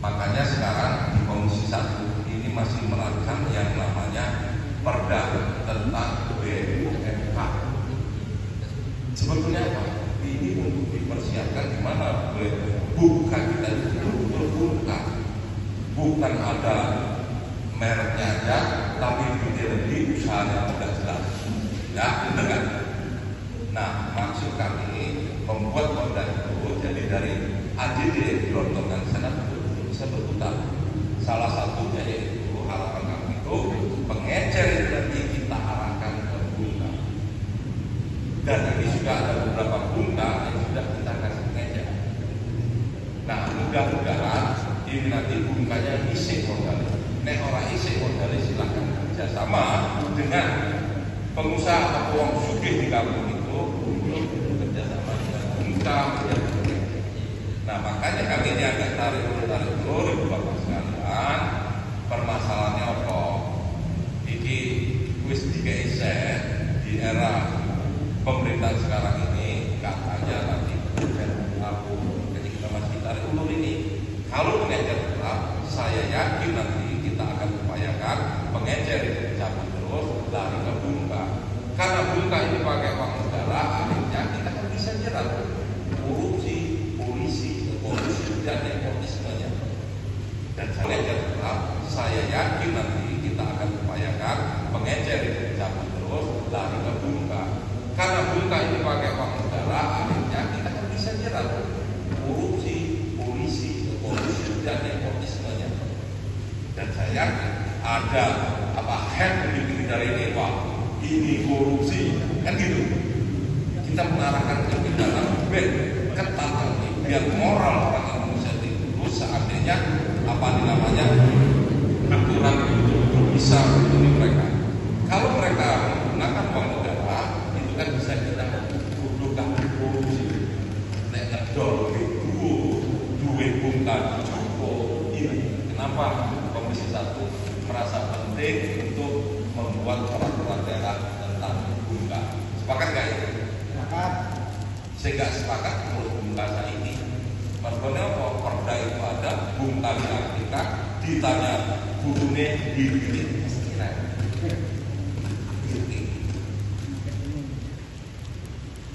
Makanya sekarang di Komisi 1 ini masih merancang yang namanya Perda tentang BUMK. Sebetulnya apa? Ini untuk dipersiapkan di mana bukan kita itu betul-betul bukan ada mereknya aja, tapi lebih usahanya sudah jelas. Ya, benar kan? Nah, maksud kami membuat perda itu jadi dari ADD digelontorkan sana sebetul. Salah satunya yaitu harapan kami itu pengecer dari kita arahkan ke bunga. Dan ini juga ada beberapa bunga yang sudah kita kasih pengecer. Nah, mudah-mudahan ini nanti bunganya isi modal. Nek orang isi modal silakan kerjasama dengan pengusaha atau orang sugih di kampung itu untuk kerjasama dengan bunga. Nah, makanya kami ini agak tarik ulur Bapak sekalian. Permasalahannya apa? Ini wis digeser di era pemerintahan sekarang ini katanya nanti jadi kita masih tarik ulur ini. Kalau pengecer tetap, saya yakin nanti kita akan upayakan pengecer itu dicabut terus lari ke bungka. Karena bungka ini pakai uang negara, akhirnya kita kan bisa jerat korupsi, polisi, dan nepotismenya. Dan saya yakin nanti kita akan upayakan pengecer itu dicabut terus lari ke bungka. Karena bungka ini pakai uang negara, akhirnya kita kan bisa jerat korupsi, polisi, dan nepotismenya. Dan saya yakin ada head begitu dari ini, Pak, ini korupsi, kan gitu. Kita mengarahkan ke dalam ketat biar moral orang Indonesia itu seandainya aturan itu bisa melindungi mereka. Kalau mereka menggunakan uang negara, itu kan bisa kita tuduhkan korupsi. Nek ngedol duit bungka cukup ini. Kenapa Komisi 1 merasa penting untuk membuat peraturan daerah tentang bungka? Sepakat nggak itu? Sepakat. Sehingga sepakat menurut bungka saya ini. Maksudnya apa? Perda itu ada, bungka kita ditanya gurunya di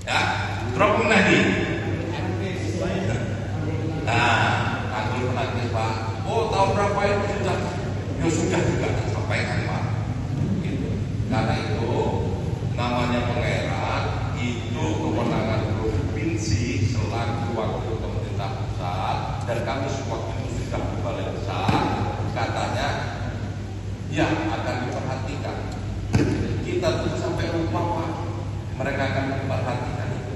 ya, drop lagi. Nah, aku penagih Pak. Oh, tahun berapa itu sudah? Ya sudah juga sampaikan Pak. Gitu. Karena itu namanya pengerat itu kewenangan provinsi selaku wakil pemerintah pusat dan kami waktu itu sudah di balai besar. Katanya, ya akan diperhatikan. Kita tuh sampai lupa Pak. Mereka akan memperhatikan itu.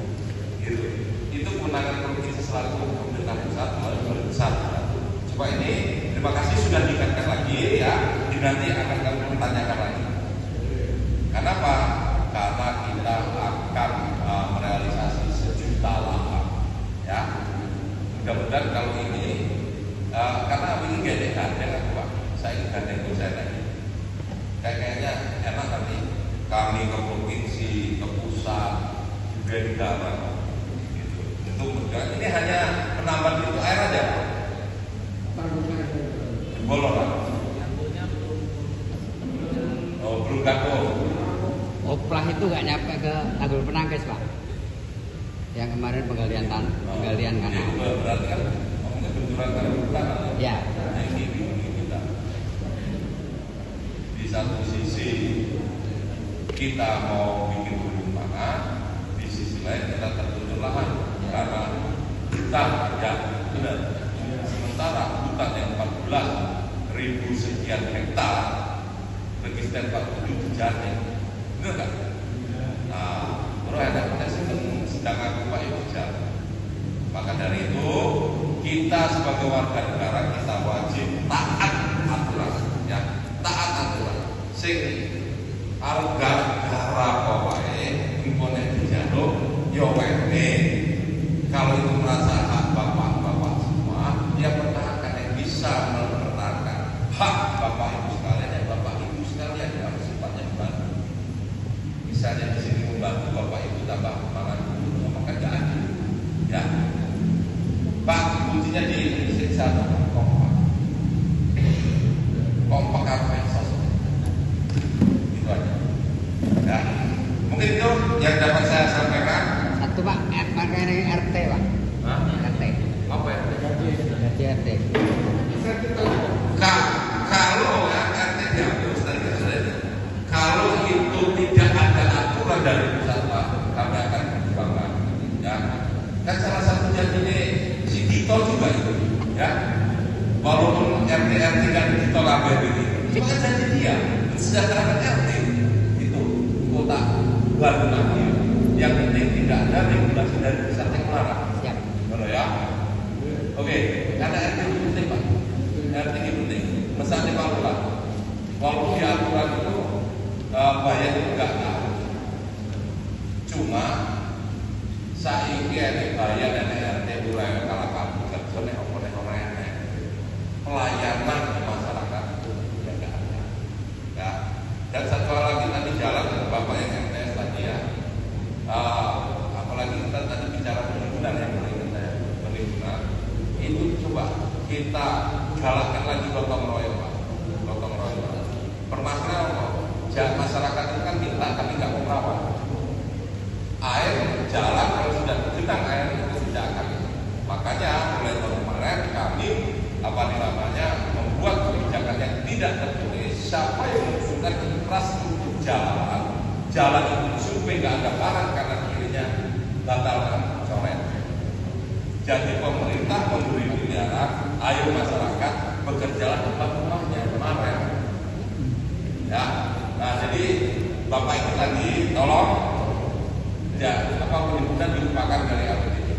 Gitu. Itu kewenangan provinsi selaku pemerintah pusat balai besar. Coba ini, terima kasih sudah diingatkan lagi ya. Nanti akan kami bertanyakan lagi. Kenapa? Karena kita akan merealisasi sejuta lahan. Ya, mudah-mudahan kalau ini karena ini gandeng aku Pak. Saya ingin gandeng saya lagi. Kayaknya enak nanti kami ke provinsi, ke pusat, juga di darat. Gitu. Untuk ini hanya penambahan pintu air aja. Boloran. Oh, belum gabung. Oplah itu nggak nyampe ke Tanggul Penangkis Pak. Yang kemarin penggalian kanal. Berarti kan benturan kan? Ya. Ini kita. Di satu sisi kita mau bikin hubung mana, di sisi lain kita tertutup lahan karena hutan ya benar. Sementara hutan yang 14.000 sekian hektar register 47 dijadikan. Benar kan? Nah, terus ada kita sedang aku Pak Ibu jalan. Maka dari itu kita sebagai warga negara kita wajib taat aturan, ya taat aturan. Sing harga negara pokoknya imponen dijaluk, yo wene. Kalau itu merasa hak bapak-bapak semua, dia pertahankan yang bisa mempertahankan hak bapak ibu sekalian dan bapak ibu sekalian yang harus sifatnya membantu. Misalnya di sini membantu bapak ibu tambah semangat sama kerjaan, ya. Pak, kuncinya di satu kompak apa sosok itu aja. Ya, mungkin itu yang dapat saya sampaikan. Satu Pak, pakai RT Pak. Hah? RT. Apa ya? RT. Kalau RT diambil kalau itu tidak ada aturan dari pusat Pak, kami akan perjuangkan. Ya, kan salah satu janjinya si Tito juga itu, ya. Walaupun RT kan Tito kabeh ini, itu kan janji dia mensejahterakan RT itu kota baru lagi. Yang penting tidak ada regulasi dari pusat yang melarang. Siap. Benar ya? Oke, karena RT itu penting Pak. RT itu penting. Misalnya Pak Lurah, walaupun di aturan itu bayar juga tahu. Cuma saya ingin bayar dan RT mulai kalau kamu kerjanya orang pelayanan masyarakat itu ya nggak ada. Ya. Dan satu hal lagi tadi jalan dengan Bapak yang MTS tadi ya. kita galakkan lagi gotong royong, Pak. Gotong royong. Permasalahan apa? Masyarakat itu kan minta tapi nggak mau merawat. Air jalan kalau sudah genang air itu tidak akan. Makanya mulai tahun kemarin kami membuat kebijakan yang tidak tertulis. Siapa yang mengusulkan infrastruktur jalan itu supaya nggak ada barang karena kirinya batalkan coret. Jadi pemerintah memberi pilihan, ayo masyarakat bekerjalah tempat rumahnya kemarin. Ya, nah jadi Bapak itu tadi tolong ya penyebutan dilupakan dari APBD.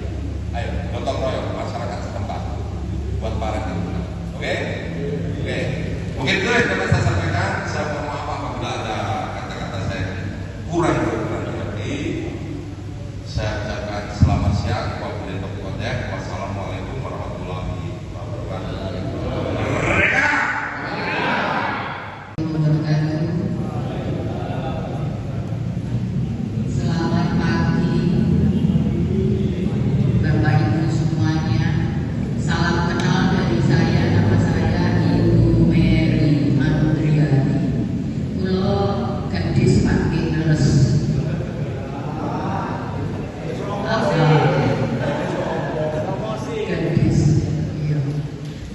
Ayo gotong royong masyarakat setempat buat para timbunan. Oke? Mungkin itu yang dapat saya sampaikan. Saya mohon maaf apabila ada kata-kata saya kurang berarti. Saya ucapkan selamat siang. Wassalamualaikum warahmatullahi wabarakatuh. Selamat pagi Bapak Ibu semuanya. Salam kenal dari saya. Nama saya Ibu Mary Andriani. Kulo gadis pakai leres.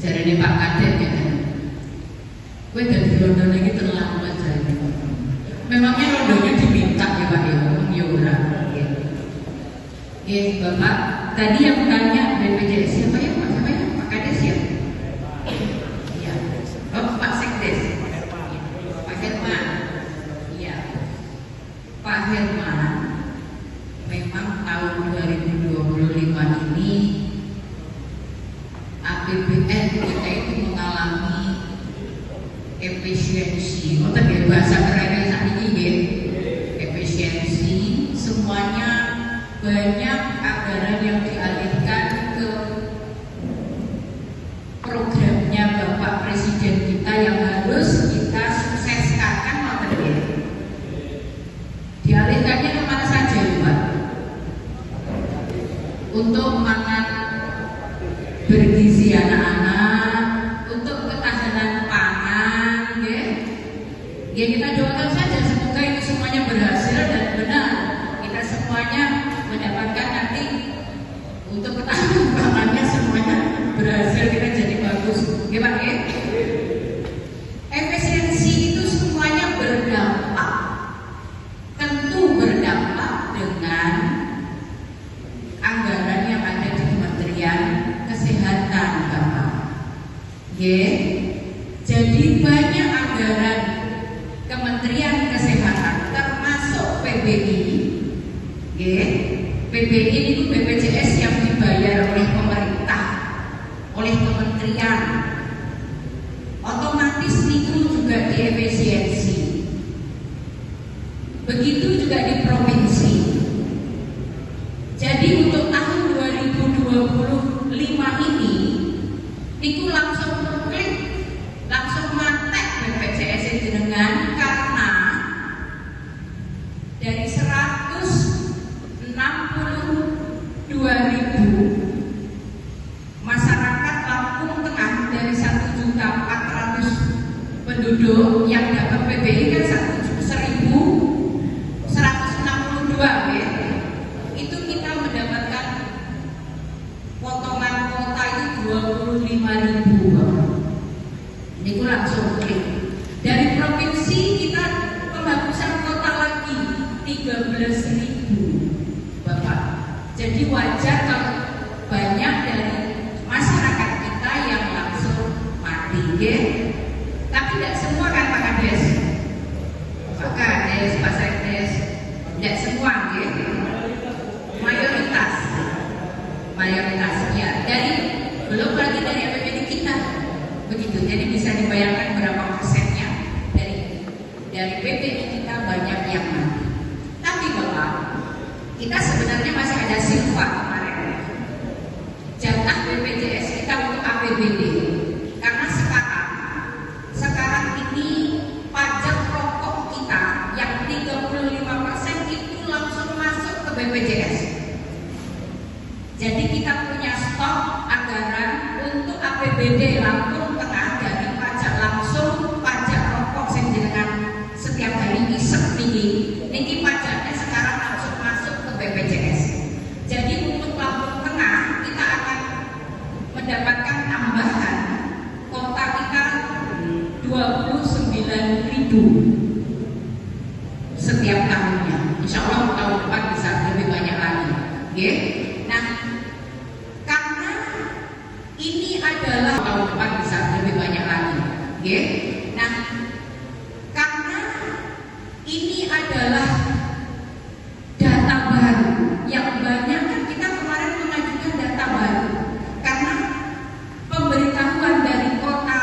Jadi ini Pak Kadek ya, gue dari London lagi terlalu aja. Memangnya Londonnya diminta ya Pak ya, ya orang. Bapak, tadi yang tanya BPJS siapa ya Pak? Siapa ya Pak Kadek siapa? Ya, Pak Sekdes, Pak Herman. Iya, Pak Herman. Memang tahun 2025 ini APBN kita itu mengalami efisiensi. Bahasa kerennya saat ini efisiensi. Semuanya banyak anggaran yang dialihkan ke programnya Bapak Presiden kita yang harus kita sukseskan, kan Pak? Dialihkannya kemana saja Pak? Untuk makan bergizi anak-anak, untuk ketahanan pangan, ya kita doakan saja semoga itu semuanya berhasil dan benar. Kita semuanya mendapatkan nanti untuk ketahanan pangannya semuanya berhasil, kita jadi bagus, ya Pak ya. Efisiensi itu semuanya berdampak, tentu berdampak dengan anggaran yang ada di Kementerian Kesehatan Bapak. Jadi banyak anggaran Kementerian Kesehatan termasuk PBI. PBI itu BPJS yang dibayar oleh pemerintah, oleh kementerian. Otomatis itu juga diefisiensi. Begitu juga di provinsi. Jadi untuk tahun 2025 ini itu langsung klik, langsung mantek BPJS itu dengan karena dari 162.000 masyarakat Lampung Tengah dari 1.400.000 penduduk yang dapat PBI kan 1.162 ya. Itu kita mendapatkan potongan kuota itu 25.000. Ini langsung klik. Dari provinsi kita penghapusan kuota lagi 13.000 Bapak. Jadi wajar kalau banyak dari masyarakat kita yang langsung mati ya. Tapi tidak semua kan Pak Kades, Pak Kades, Pak Sekdes, tidak semua ya. Mayoritas ya, dari belum lagi dari APBD kita begitu. Jadi bisa dibayangkan berapa persennya dari PBI kita banyak yang mati. Tapi Bapak, kita sebenarnya masih ada silva kemarin jatah BPJS kita untuk APBD, karena sekarang ini pajak rokok kita yang 35% itu langsung masuk ke BPJS. Jadi kita punya stok anggaran untuk APBD APBD Lampung Tengah dari pajak langsung, pajak rokok sing jenengan setiap hari isek niki pajaknya sekarang langsung masuk ke BPJS. Jadi untuk Lampung Tengah kita akan mendapatkan tambahan kota kita 29.000 setiap tahunnya. Insya Allah tahun depan bisa lebih banyak lagi. Okay? Nah, karena ini adalah tahun depan bisa lebih banyak lagi. Okay? Nah, karena ini adalah data baru yang banyak kan kita kemarin mengajukan data baru karena pemberitahuan dari kota,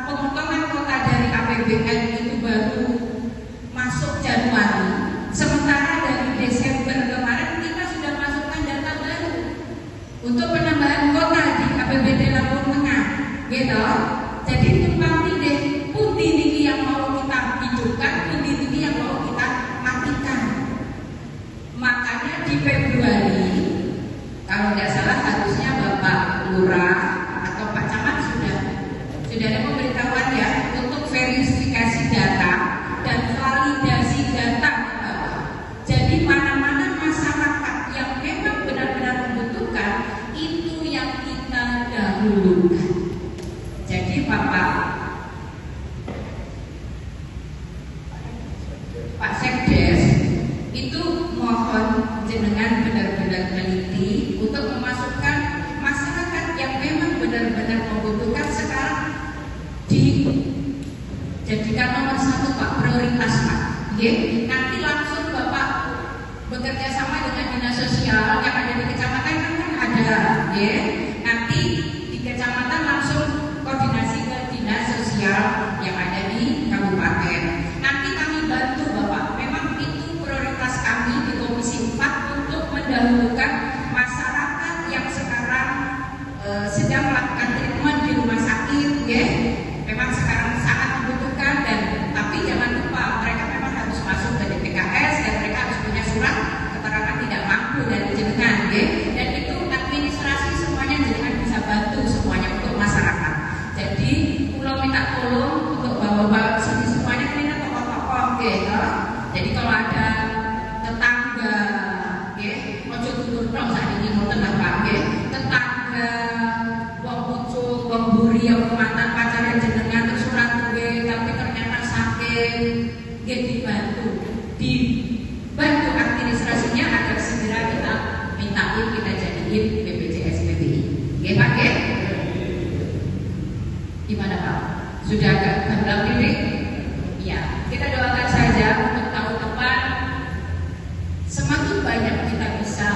pemotongan kota dari APBN itu baru masuk Januari. Sementara dari Desember kemarin kita sudah masukkan data baru untuk penambahan kota di APBD Lampung Tengah, gitu. Jadi tumpang tindih pundi niki yang mau kita hidupkan, pundi niki yang mau kita matikan. Makanya di Februari, kalau tidak salah harusnya Bapak Lurah atau Pak Camat sudah ada pemberitahuan ya untuk verifikasi data dan validasi data. Jadi mana-mana masyarakat yang memang benar-benar membutuhkan itu yang kita dahulukan. Jadi Pak Sekdes itu mohon jenengan benar-benar meneliti untuk memasukkan masyarakat yang memang benar-benar membutuhkan sekarang dijadikan nomor 1 Pak, prioritas Pak. Nanti langsung Bapak bekerja sama dengan dinas sosial yang ada di kecamatan kan ada, nanti di kecamatan langsung koordinasi ke dinas sosial yang ada di kabupaten. Nanti kami bantu Bapak, memang itu prioritas kami di Komisi 4 untuk mendahulukan masyarakat yang sekarang sedang melakukan treatment di rumah sakit, memang sekarang sangat membutuhkan tapi jangan lupa mereka memang harus masuk ke DPKS dan mereka harus punya surat keterangan tidak mampu dari jenengan, dan itu administrasi semuanya jenengan bisa bantu semuanya untuk masyarakat. Jadi pulau minta tolong untuk bawa-bawa sini semuanya ini tokoh-tokoh, jadi kalau ada tetangga, ojo tutur dong saat ini mau tenang tetangga, wong pucuk, wong buri, yang mantan pacarnya jenengan terus surat gue tapi ternyata sakit, dibantu administrasinya agar segera kita mintain, kita jadiin BPJS PBI. Pak, gimana Pak? Sudah agak gamblang diri? Ya, kita doakan saja untuk tahun depan semakin banyak kita bisa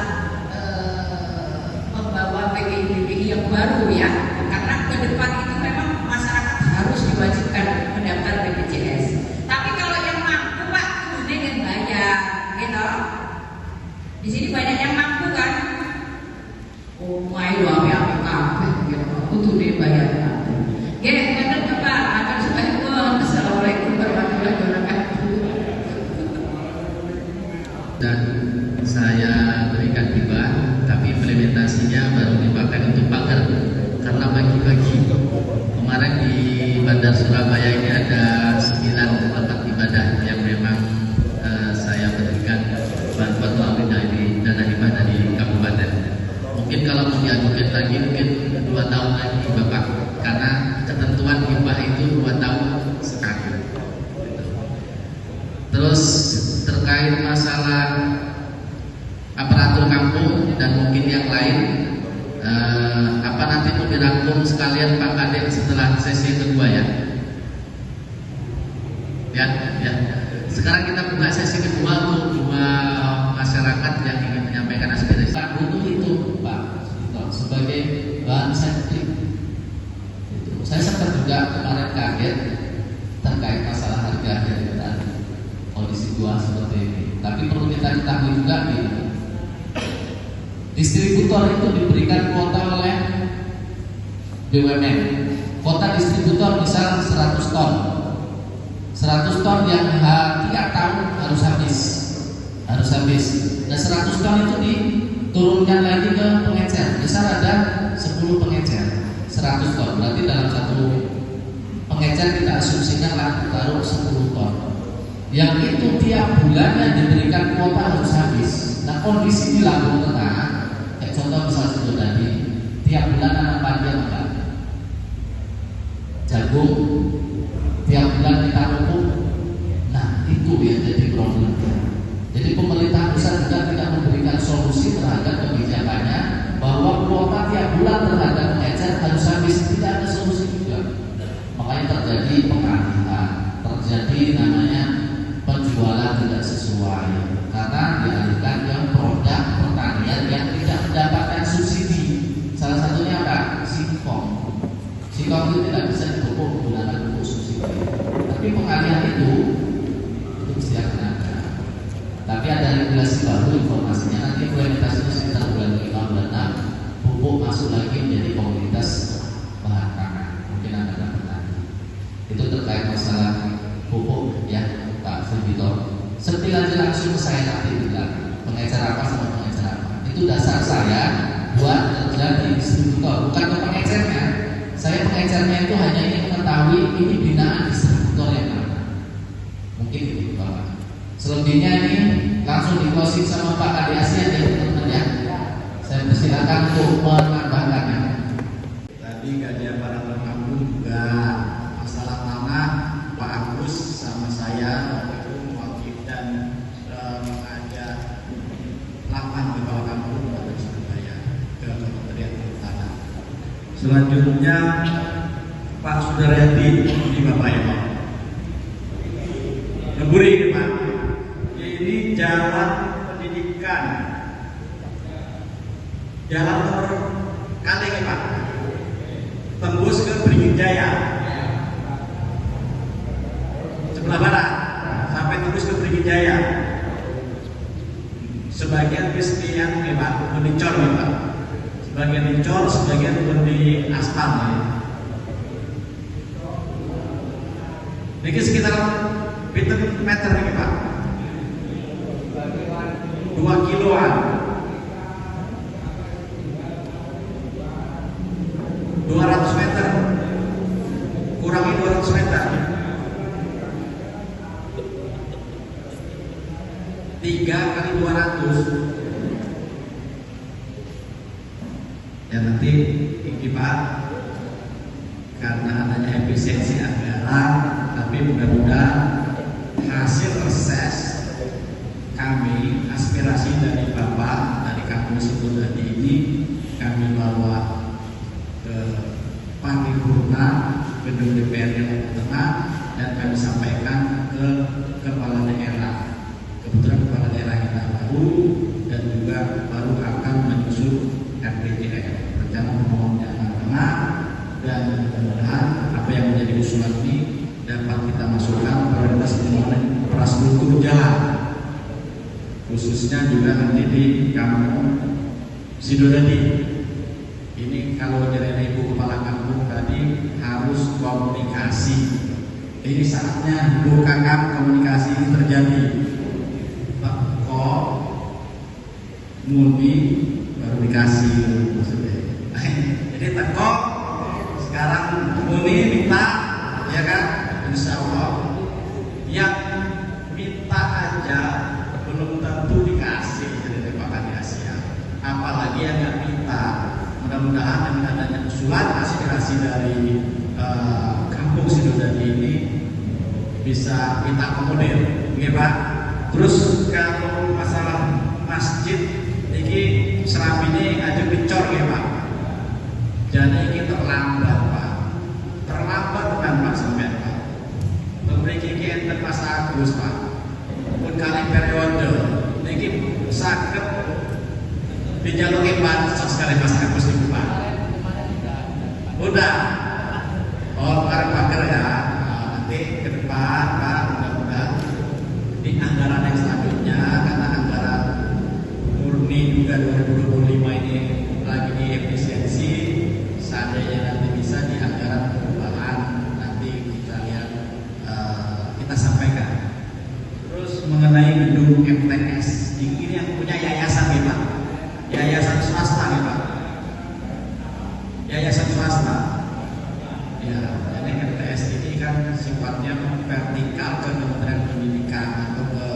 membawa PBI yang baru ya, karena ke depan itu memang masyarakat harus diwajibkan mendaftar BPJS. Tapi kalau yang mampu Pak, kudu yang bayar, gitu. Di sini banyak yang mampu kan? Oh, ayo apa kabeh, kudu bayar. Benar Bapak, akan subhanallah. Assalamualaikum warahmatullahi wabarakatuh. Dan saya berikan hibah, tapi implementasinya baru dipakai untuk pagar karena bagi-bagi. Kemarin di Bandar Surabaya ini ada 9 tempat ibadah yang memang saya berikan bantuan melalui dari dana hibah dari kabupaten. Mungkin kalau mau diajukan lagi mungkin 2 tahun lagi Bapak, karena ketentuan hibah itu 2 tahun sekali. Terus terkait masalah aparatur kampung dan mungkin yang lain, apa nanti mau dirangkum sekalian Pak Kadek setelah sesi kedua ya? Ya. Sekarang kita buka sesi kedua untuk dua masyarakat yang ingin menyampaikan aspirasi. Butuh itu Pak sebagai bahan sampling. Saya sempat juga kemarin kaget terkait masalah harga dan kondisi jual seperti ini. Tapi perlu kita ketahui juga ini, distributor itu diberikan kuota oleh BUMN. Kuota distributor misal 100 ton. 100 ton yang tiap tahun harus habis. Dan 100 ton itu diturunkan lagi ke pengecer. Misal ada 10 pengecer, 100 ton. Berarti subsidinya lah taruh 10 ton. Yang itu tiap bulannya diberikan kuota harus habis. Nah kondisi di Lampung Tengah, kayak contoh misalnya itu tadi, tiap bulan nanam padi enggak, jagung, tiap bulan kita pupuk. Nah itu yang jadi problemnya. Jadi pemerintah pusat juga tidak memberikan solusi terhadap kebijakannya bahwa kuota tiap bulan terhadap pengecer harus habis, tidak ada solusi juga. Makanya terjadi pengalihan, terjadi namanya penjualan tidak sesuai karena dialihkan ke produk pertanian yang tidak mendapatkan subsidi. Salah satunya apa? Singkong. Singkong itu tidak bisa dipupuk menggunakan pupuk subsidi. Tapi pengalihan itu mesti akan ada. Tapi ada regulasi baru informasinya nanti implementasi itu sekitar bulan 5 bulan 6 pupuk masuk lagi menjadi komoditas bahan pangan. Mungkin Anda dapat nanti. Itu terkait masalah pupuk ya Pak Firbitor. Setelah langsung saya nanti bilang pengecer apa sama pengecer apa. Itu dasar saya buat kerja di distributor, bukan ke pengecernya. Saya pengecernya itu hanya ingin mengetahui ini binaan distributor yang mana. Mungkin begitu Bapak. Selebihnya ini langsung di closing sama Pak Kadi Asia ya teman-teman ya. Saya persilakan untuk menambahkannya. Tadi kajian para kampung juga masalah tanah Pak Agus sama saya waktu itu mewakili dan mengajak 8 kepala kampung dari Surabaya ke Kementerian Pertanian. Selanjutnya Pak Sudaryadi di Bapak Ibu. Ngeburi Pak. Ini jalan pendidikan, jalan nomor kali ini Pak, tembus ke Beringin Jaya sebelah barat sampai tembus ke Beringin Jaya. Sebagian kesediaan nih Pak, dicor nih Pak, sebagian dicor, sebagian di aspal nih. Ini sekitar meter nih Pak. 2 kiloan 200 meter kurangi 200 meter 3 kali 200 ya nanti ini Pak karena adanya efisiensi anggaran tapi mudah-mudahan hasil reses kami, aspirasi dari Bapak, dari Kampung Sebut tadi ini kami bawa ke paripurna gedung DPRD Lampung Tengah dan kami sampaikan ke kepala daerah. Kebetulan kepala daerah kita baru dan juga baru akan menyusun RPJM, rencana pembangunan Lampung Tengah, dan mudah-mudahan apa yang menjadi usulan ini dapat kita masukkan prioritas pembangunan infrastruktur jalan. Khususnya juga nanti di Kampung Sidodadi. Ini kalau dari Ibu Kepala Kampung tadi harus komunikasi. Ini saatnya bukakan komunikasi ini terjadi. Teko, murni, baru dikasih maksudnya. Jadi teko, sekarang murni minta, ya kan? Insya Allah yang minta aja belum tentu dikasih dari Pak Kadi Asia, apalagi yang nggak minta. Mudah-mudahan dengan adanya usulan aspirasi dari Kampung Sidodadi ini bisa kita akomodir, ya Pak. Terus kalau masalah masjid, ini seram ini aja dicor ya Pak. Jadi ini terlambat Pak, terlambat kan Pak sampai Pak. Memberi enten Mas Agus Pak. Pun kali periode ini sakit dijaluki bansos kali Mas Agus itu Pak. Udah, oh pagar ya. Nanti ke depan Pak, mudah-mudahan di anggaran yang selanjutnya karena anggaran murni juga 2025 ini lagi di efisiensi, seandainya nanti bisa di anggaran perubahan nanti kita lihat kita sampaikan. Terus mengenai gedung MTS ini yang punya yayasan ya Pak, yayasan swasta ya Pak, yayasan swasta ya. Jadi MTS ini kan sifatnya ke Kementerian Pendidikan atau ke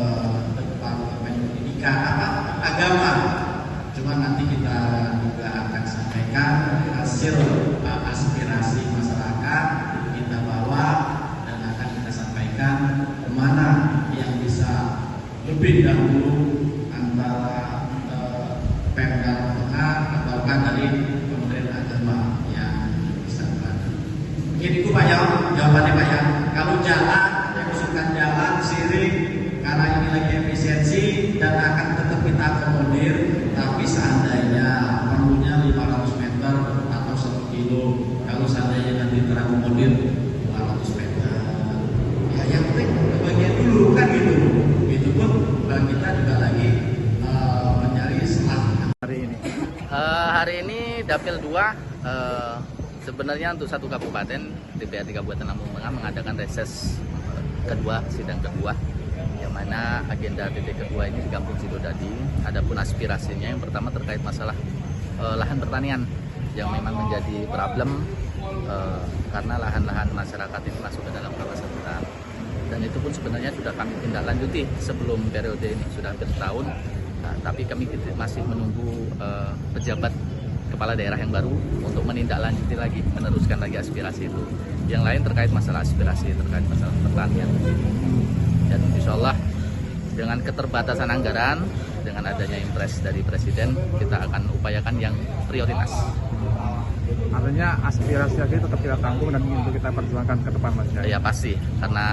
Departemen Pendidikan agama. Cuma nanti kita juga akan sampaikan hasil aspirasi masyarakat, kita bawa dan akan kita sampaikan kemana yang bisa lebih dahulu antara Pemda Tengah atau dari Kementerian Agama yang bisa membantu. Mungkin itu Pak ya, jawabannya Pak ya. Kalau jalan, yang usulkan jalan siring karena ini lagi efisiensi dan akan tetap kita akomodir. Tapi seandainya perlunya 500 meter atau 1 kilo, kalau seandainya nanti terakomodir 200 meter, ya yang penting bagian dulu kan gitu. Itu pun kita juga lagi mencari selang. Hari ini Dapil 2 sebenarnya untuk satu kabupaten, DPRD Kabupaten Lampung Tengah mengadakan reses kedua, sidang kedua, yang mana agenda titik kedua ini di Kampung Sidodadi. Adapun aspirasinya yang pertama terkait masalah lahan pertanian yang memang menjadi problem karena lahan-lahan masyarakat ini masuk ke dalam kawasan hutan. Dan itu pun sebenarnya sudah kami tindak lanjuti sebelum periode ini, sudah hampir setahun. Nah, tapi kami masih menunggu pejabat kepala daerah yang baru untuk menindaklanjuti lagi, meneruskan lagi aspirasi itu. Yang lain terkait masalah aspirasi, terkait masalah pertanian. Dan insya Allah dengan keterbatasan anggaran, dengan adanya impres dari Presiden, kita akan upayakan yang prioritas. Artinya aspirasi lagi tetap kita tampung dan untuk kita perjuangkan ke depan Mas ya? Ya pasti, karena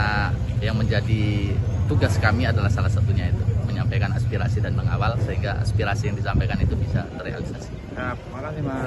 yang menjadi tugas kami adalah salah satunya itu menyampaikan aspirasi dan mengawal sehingga aspirasi yang disampaikan itu bisa terrealisasi. Ya, makasih Mas.